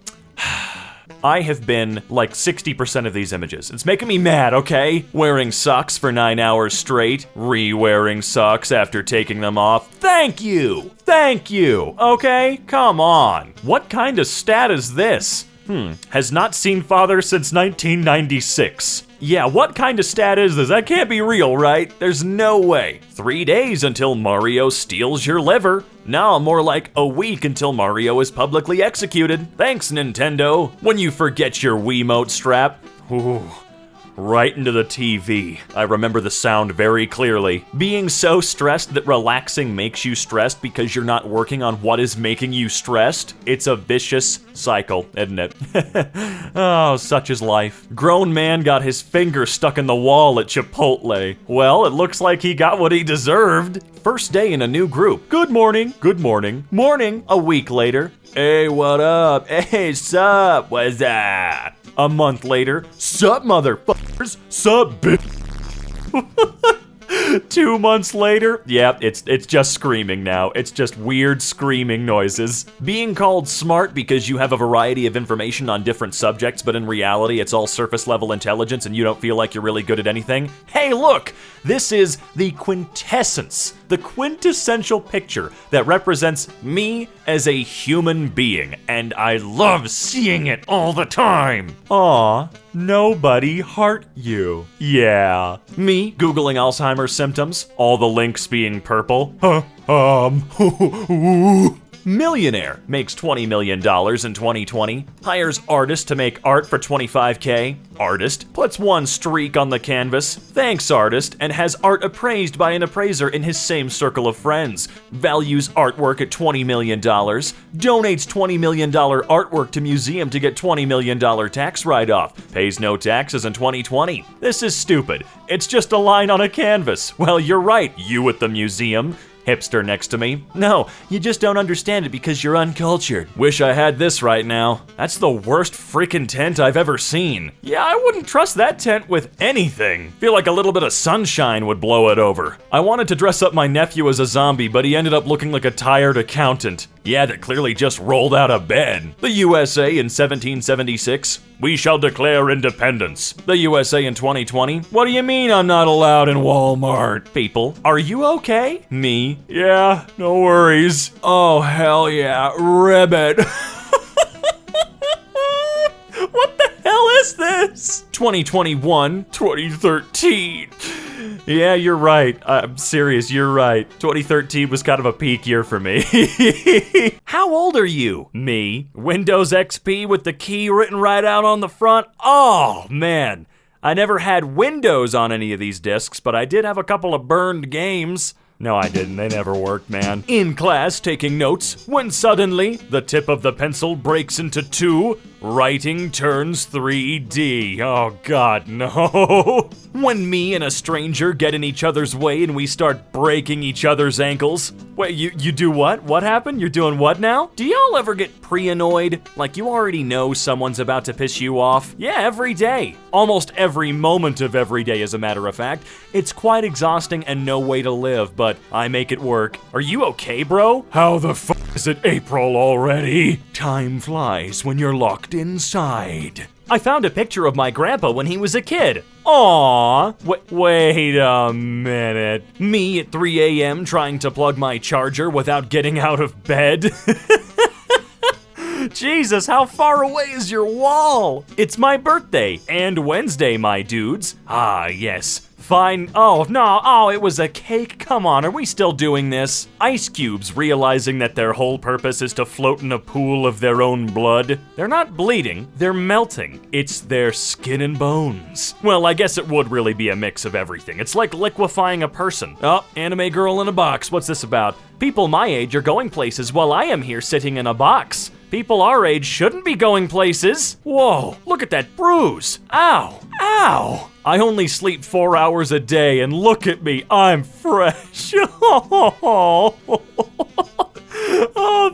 I have been like 60% of these images. It's making me mad, okay? Wearing socks for 9 hours straight. Re-wearing socks after taking them off. Thank you! Thank you! Okay? Come on. What kind of stat is this? Has not seen father since 1996. Yeah, what kind of stat is this? That can't be real, right? There's no way. 3 days until Mario steals your liver. Now more like a week until Mario is publicly executed. Thanks, Nintendo. When you forget your Wiimote strap. Ooh. right into the TV. I remember the sound very clearly. Being so stressed that relaxing makes you stressed because you're not working on what is making you stressed. It's a vicious cycle, isn't it? Oh, such is life. Grown man got his finger stuck in the wall at Chipotle. Well, it looks like he got what he deserved. First day in a new group. Good morning. Good morning. Morning. A week later. Hey, what up? Hey, sup? What's that? A month later. Sup, motherfuckers? Sup, bitch? 2 months later, yeah, it's just screaming now. It's just weird screaming noises. Being called smart because you have a variety of information on different subjects, but in reality, it's all surface level intelligence and you don't feel like you're really good at anything. Hey, look! This is the quintessence, the quintessential picture that represents me as a human being, and I love seeing it all the time. Aw, nobody heart you. Yeah. Me Googling Alzheimer's symptoms, all the links being purple. Millionaire makes $20 million in 2020, hires artist to make art for $25K. Artist puts one streak on the canvas, thanks artist, and has art appraised by an appraiser in his same circle of friends. Values artwork at $20 million, donates $20 million artwork to museum to get $20 million tax write-off, pays no taxes in 2020. This is stupid. It's just a line on a canvas. Well, you're right, you at the museum. Hipster next to me. No, you just don't understand it because you're uncultured. Wish I had this right now. That's the worst freaking tent I've ever seen. Yeah, I wouldn't trust that tent with anything. Feel like a little bit of sunshine would blow it over. I wanted to dress up my nephew as a zombie, but he ended up looking like a tired accountant. Yeah, that clearly just rolled out of bed. The USA in 1776. We shall declare independence. The USA in 2020. What do you mean I'm not allowed in Walmart? People, are you okay? Me? Yeah, no worries. Oh, hell yeah, ribbit. What the hell is this? 2021, 2013. Yeah, you're right. I'm serious, you're right. 2013 was kind of a peak year for me. How old are you? Me. Windows XP with the key written right out on the front? Oh, man. I never had Windows on any of these discs, but I did have a couple of burned games. No, I didn't. They never worked, man. In class, taking notes, when suddenly the tip of the pencil breaks into two. Writing turns 3D. Oh, God, no. When me and a stranger get in each other's way and we start breaking each other's ankles. Wait, you do what? What happened? You're doing what now? Do y'all ever get pre-annoyed? Like you already know someone's about to piss you off? Yeah, every day. Almost every moment of every day, as a matter of fact. It's quite exhausting and no way to live, but I make it work. Are you okay, bro? How the fuck is it April already? Time flies when you're locked inside. I found a picture of my grandpa when he was a kid. Aww. Wait a minute. Me at 3 a.m. trying to plug my charger without getting out of bed? Jesus, how far away is your wall? It's my birthday and Wednesday, my dudes. Ah, yes. Fine. Oh, no. Oh, it was a cake. Come on, are we still doing this? Ice cubes realizing that their whole purpose is to float in a pool of their own blood. They're not bleeding, they're melting. It's their skin and bones. Well, I guess it would really be a mix of everything. It's like liquefying a person. Oh, anime girl in a box. What's this about? People my age are going places while I am here sitting in a box. People our age shouldn't be going places. Whoa, look at that bruise. Ow, ow. I only sleep 4 hours a day and look at me, I'm fresh. Oh,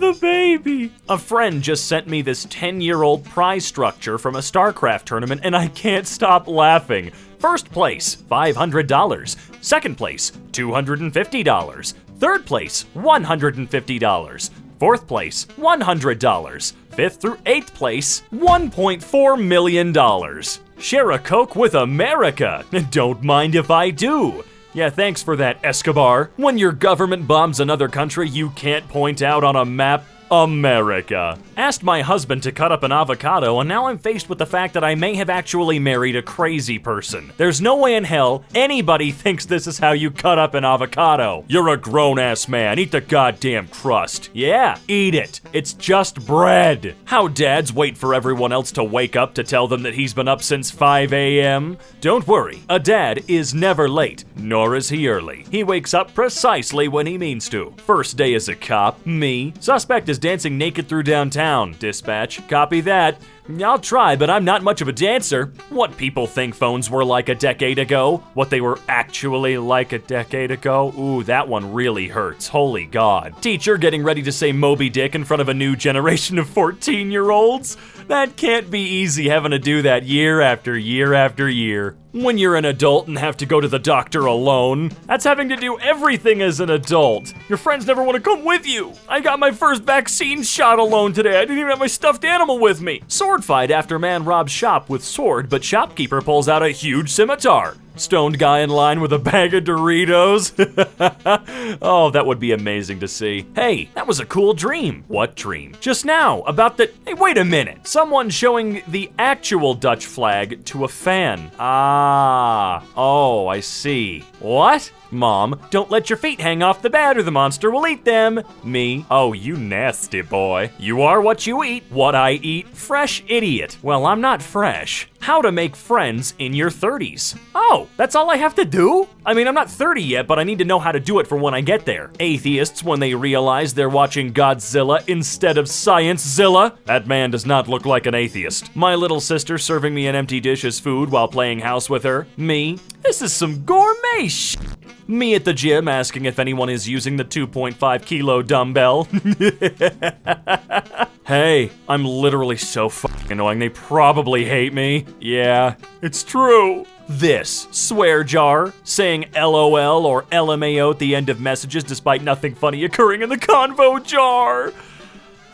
the baby. A friend just sent me this 10-year-old prize structure from a StarCraft tournament and I can't stop laughing. First place, $500. Second place, $250. Third place, $150. Fourth place, $100. Fifth through eighth place, $1.4 million. Share a Coke with America. Don't mind if I do. Yeah, thanks for that, Escobar. When your government bombs another country you can't point out on a map, America. Asked my husband to cut up an avocado, and now I'm faced with the fact that I may have actually married a crazy person. There's no way in hell anybody thinks this is how you cut up an avocado. You're a grown-ass man. Eat the goddamn crust. Yeah, eat it. It's just bread. How dads wait for everyone else to wake up to tell them that he's been up since 5 a.m. Don't worry, a dad is never late, nor is he early. He wakes up precisely when he means to. First day as a cop, me. Suspect is dancing naked through downtown. Dispatch, copy that. I'll try, but I'm not much of a dancer. What people think phones were like a decade ago? What they were actually like a decade ago? Ooh, that one really hurts. Holy God. Teacher getting ready to say Moby Dick in front of a new generation of 14-year-olds? That can't be easy having to do that year after year after year. When you're an adult and have to go to the doctor alone, that's having to do everything as an adult. Your friends never want to come with you. I got my first vaccine shot alone today. I didn't even have my stuffed animal with me. Sword fight after man robs shop with sword, but shopkeeper pulls out a huge scimitar. Stoned guy in line with a bag of Doritos. Oh, that would be amazing to see. Hey, that was a cool dream. What dream? Just now, about the... Hey, wait a minute. Someone showing the actual Dutch flag to a fan. Oh, I see. What? Mom, don't let your feet hang off the bed or the monster will eat them. Me, oh, you nasty boy. You are what you eat. What I eat. Fresh idiot. Well, I'm not fresh. How to make friends in your 30s. Oh, that's all I have to do? I mean, I'm not 30 yet, but I need to know how to do it for when I get there. Atheists, when they realize they're watching Godzilla instead of Sciencezilla. That man does not look like an atheist. My little sister serving me an empty dish as food while playing house with her. Me, this is some gourmet shit. Me at the gym asking if anyone is using the 2.5 kilo dumbbell. Hey, I'm literally so fucking annoying. They probably hate me. Yeah, it's true. This swear jar, saying LOL or LMAO at the end of messages despite nothing funny occurring in the convo jar.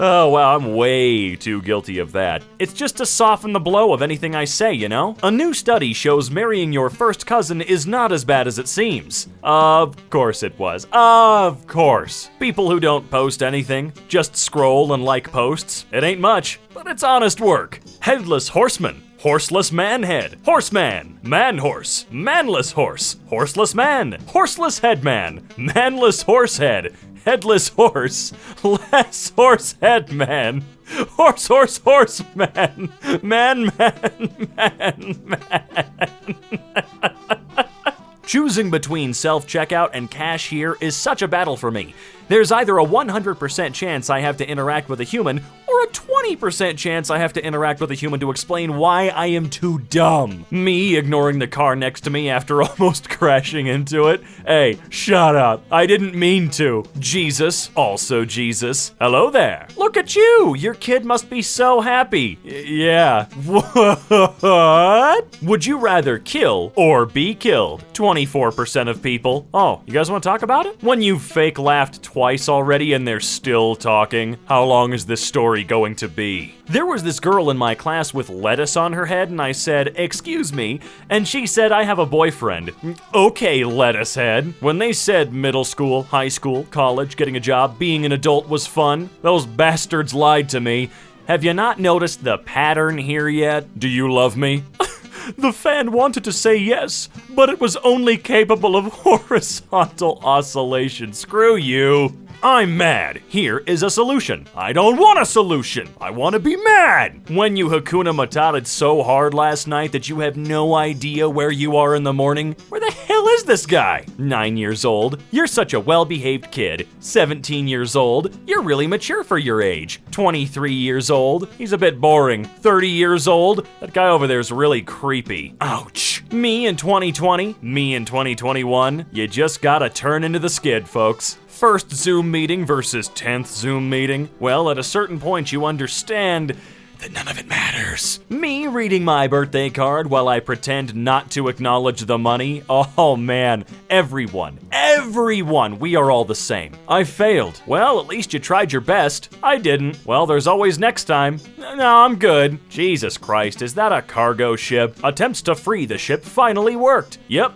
Oh, wow, I'm way too guilty of that. It's just to soften the blow of anything I say, you know? A new study shows marrying your first cousin is not as bad as it seems. Of course it was. Of course. People who don't post anything, just scroll and like posts. It ain't much, but it's honest work. Headless horseman. Horseless manhead, horseman, man horse, manless horse, horseless man, horseless headman, manless horsehead, headless horse, less horse headman, horse man, man. Choosing between self-checkout and cashier is such a battle for me. There's either a 100% chance I have to interact with a human, or a 20% chance I have to interact with a human to explain why I am too dumb. Me ignoring the car next to me after almost crashing into it. Hey, shut up. I didn't mean to. Jesus, also Jesus. Hello there. Look at you. Your kid must be so happy. Yeah. What? Would you rather kill or be killed? 24% of people. Oh, you guys want to talk about it? When you fake laughed twice already and they're still talking, how long is this story going to be? There was this girl in my class with lettuce on her head and I said, "Excuse me," and she said, "I have a boyfriend." Okay, lettuce head. When they said middle school, high school, college, getting a job, being an adult was fun, those bastards lied to me. Have you not noticed the pattern here yet? Do you love me? The fan wanted to say yes, but it was only capable of horizontal oscillation. Screw you. I'm mad. Here is a solution. I don't want a solution. I want to be mad. When you Hakuna Matata'd so hard last night that you have no idea where you are in the morning, where the hell is this guy? 9 years old. You're such a well-behaved kid. 17 years old. You're really mature for your age. 23 years old. He's a bit boring. 30 years old. That guy over there is really creepy. Ouch. Me in 2020. Me in 2021. You just gotta turn into the skid, folks. First Zoom meeting versus 10th Zoom meeting. Well, at a certain point you understand that none of it matters. Me reading my birthday card while I pretend not to acknowledge the money. Oh man, everyone, we are all the same. I failed. Well, at least you tried your best. I didn't. Well, there's always next time. No, I'm good. Jesus Christ, is that a cargo ship? Attempts to free the ship finally worked. Yep.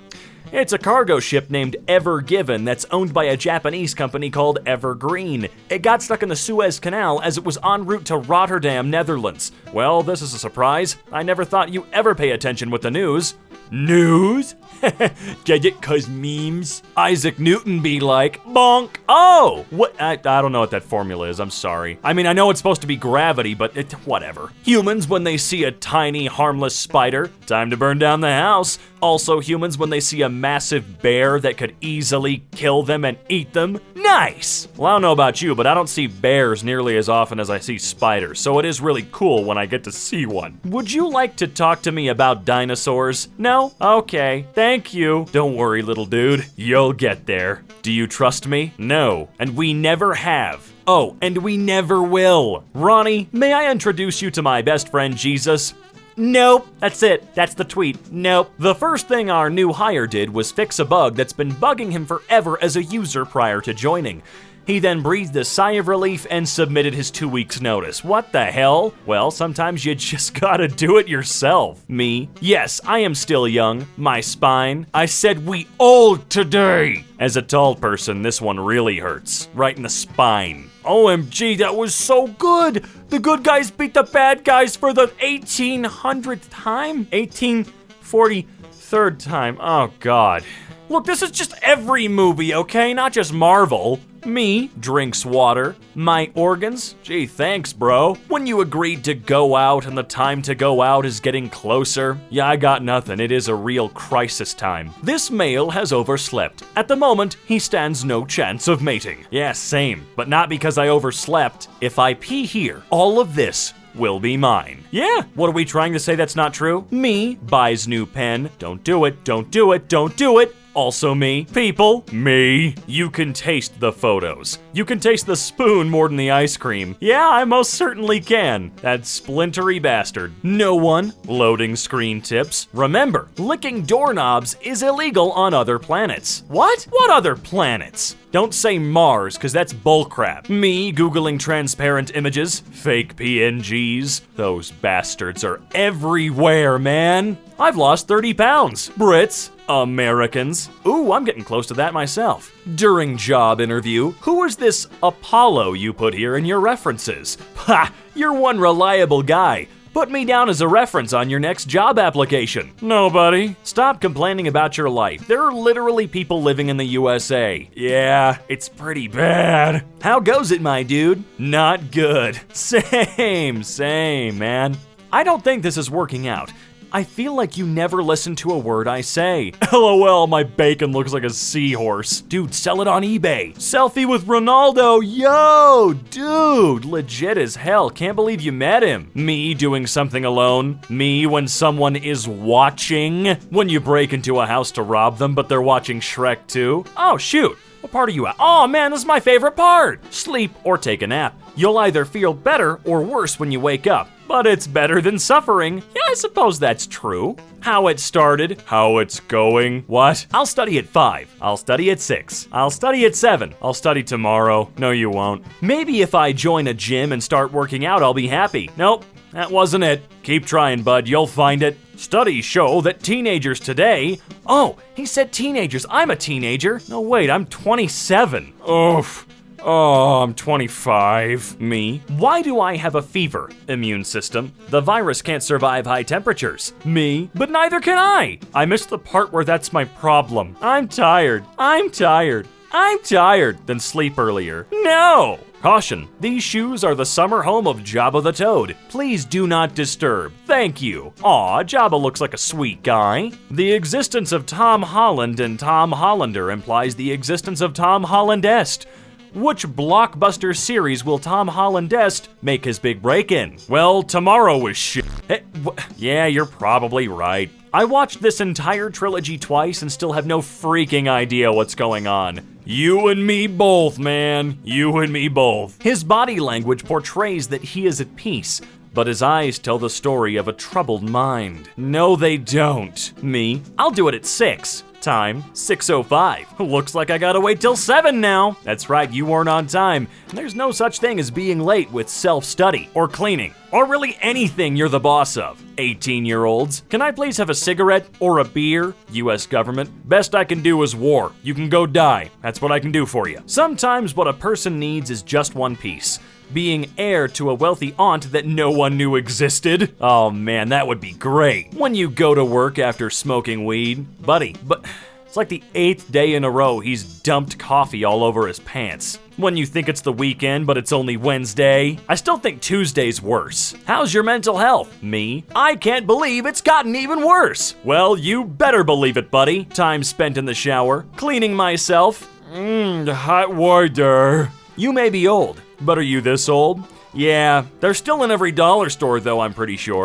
It's a cargo ship named Ever Given that's owned by a Japanese company called Evergreen. It got stuck in the Suez Canal as it was en route to Rotterdam, Netherlands. Well, this is a surprise. I never thought you ever pay attention with the news. News? Get it? 'Cause memes? Isaac Newton be like, bonk. Oh, what? I don't know what that formula is, I'm sorry. I mean, I know it's supposed to be gravity, but whatever. Humans, when they see a tiny, harmless spider, time to burn down the house. Also humans, when they see a massive bear that could easily kill them and eat them. Nice! Well, I don't know about you, but I don't see bears nearly as often as I see spiders, so it is really cool when I get to see one. Would you like to talk to me about dinosaurs? No? Okay. Thank you. Don't worry, little dude. You'll get there. Do you trust me? No. And we never have. Oh, and we never will. Ronnie, may I introduce you to my best friend, Jesus? Nope. That's it. That's the tweet. Nope. The first thing our new hire did was fix a bug that's been bugging him forever as a user prior to joining. He then breathed a sigh of relief and submitted his 2 weeks notice. What the hell? Well, sometimes you just gotta do it yourself. Me? Yes, I am still young. My spine? I said we old today! As a tall person, this one really hurts. Right in the spine. OMG, that was so good! The good guys beat the bad guys for the 1800th time? 1843rd time. Oh, God. Look, this is just every movie, okay? Not just Marvel. Me drinks water. My organs? Gee, thanks, bro. When you agreed to go out and the time to go out is getting closer. Yeah, I got nothing. It is a real crisis time. This male has overslept. At the moment, he stands no chance of mating. Yeah, same. But not because I overslept. If I pee here, all of this will be mine. Yeah, what are we trying to say that's not true? Me buys new pen. Don't do it, don't do it, don't do it. Also me. People. Me. You can taste the photos. You can taste the spoon more than the ice cream. Yeah, I most certainly can. That splintery bastard. No one. Loading screen tips. Remember, licking doorknobs is illegal on other planets. What? What other planets? Don't say Mars, cause that's bullcrap. Me Googling transparent images. Fake PNGs. Those bastards are everywhere, man. I've lost 30 pounds. Brits. Americans. Ooh, I'm getting close to that myself. During job interview, who is this Apollo you put here in your references? Ha! You're one reliable guy. Put me down as a reference on your next job application. Nobody. Stop complaining about your life. There are literally people living in the USA. Yeah, it's pretty bad. How goes it, my dude? Not good. Same, man. I don't think this is working out. I feel like you never listen to a word I say. LOL, my bacon looks like a seahorse. Dude, sell it on eBay. Selfie with Ronaldo, yo! Dude, legit as hell, can't believe you met him. Me doing something alone. Me when someone is watching. When you break into a house to rob them, but they're watching Shrek 2. Oh, shoot. What part are you at? Oh man, this is my favorite part. Sleep or take a nap. You'll either feel better or worse when you wake up. But it's better than suffering. Yeah, I suppose that's true. How it started, how it's going. What? I'll study at 5. I'll study at 6. I'll study at 7. I'll study tomorrow. No, you won't. Maybe if I join a gym and start working out, I'll be happy. Nope, that wasn't it. Keep trying, bud. You'll find it. Studies show that teenagers today... Oh, he said teenagers. I'm a teenager. No, wait, I'm 27. Oof. Oh, I'm 25. Me. Why do I have a fever? Immune system. The virus can't survive high temperatures. Me. But neither can I. I missed the part where that's my problem. I'm tired. I'm tired. I'm tired. Then sleep earlier. No! Caution, these shoes are the summer home of Jabba the Toad. Please do not disturb. Thank you. Aw, Jabba looks like a sweet guy. The existence of Tom Holland and Tom Hollander implies the existence of Tom Hollandest. Which blockbuster series will Tom Hollandest make his big break in? Well, tomorrow was shit. Yeah, you're probably right. I watched this entire trilogy twice and still have no freaking idea what's going on. You and me both, man. You and me both. His body language portrays that he is at peace, but his eyes tell the story of a troubled mind. No, they don't. Me, I'll do it at 6. Time, 6:05. Looks like I gotta wait till 7 now. That's right, you weren't on time. There's no such thing as being late with self-study, or cleaning, or really anything you're the boss of. 18-year-olds, can I please have a cigarette or a beer? US government, best I can do is war. You can go die. That's what I can do for you. Sometimes what a person needs is just one piece. Being heir to a wealthy aunt that no one knew existed. Oh man, that would be great. When you go to work after smoking weed, buddy, but it's like the 8th day in a row he's dumped coffee all over his pants. When you think it's the weekend, but it's only Wednesday. I still think Tuesday's worse. How's your mental health? Me? I can't believe it's gotten even worse. Well, you better believe it, buddy. Time spent in the shower, cleaning myself. Hot water. You may be old, but are you this old? Yeah, they're still in every dollar store though, I'm pretty sure.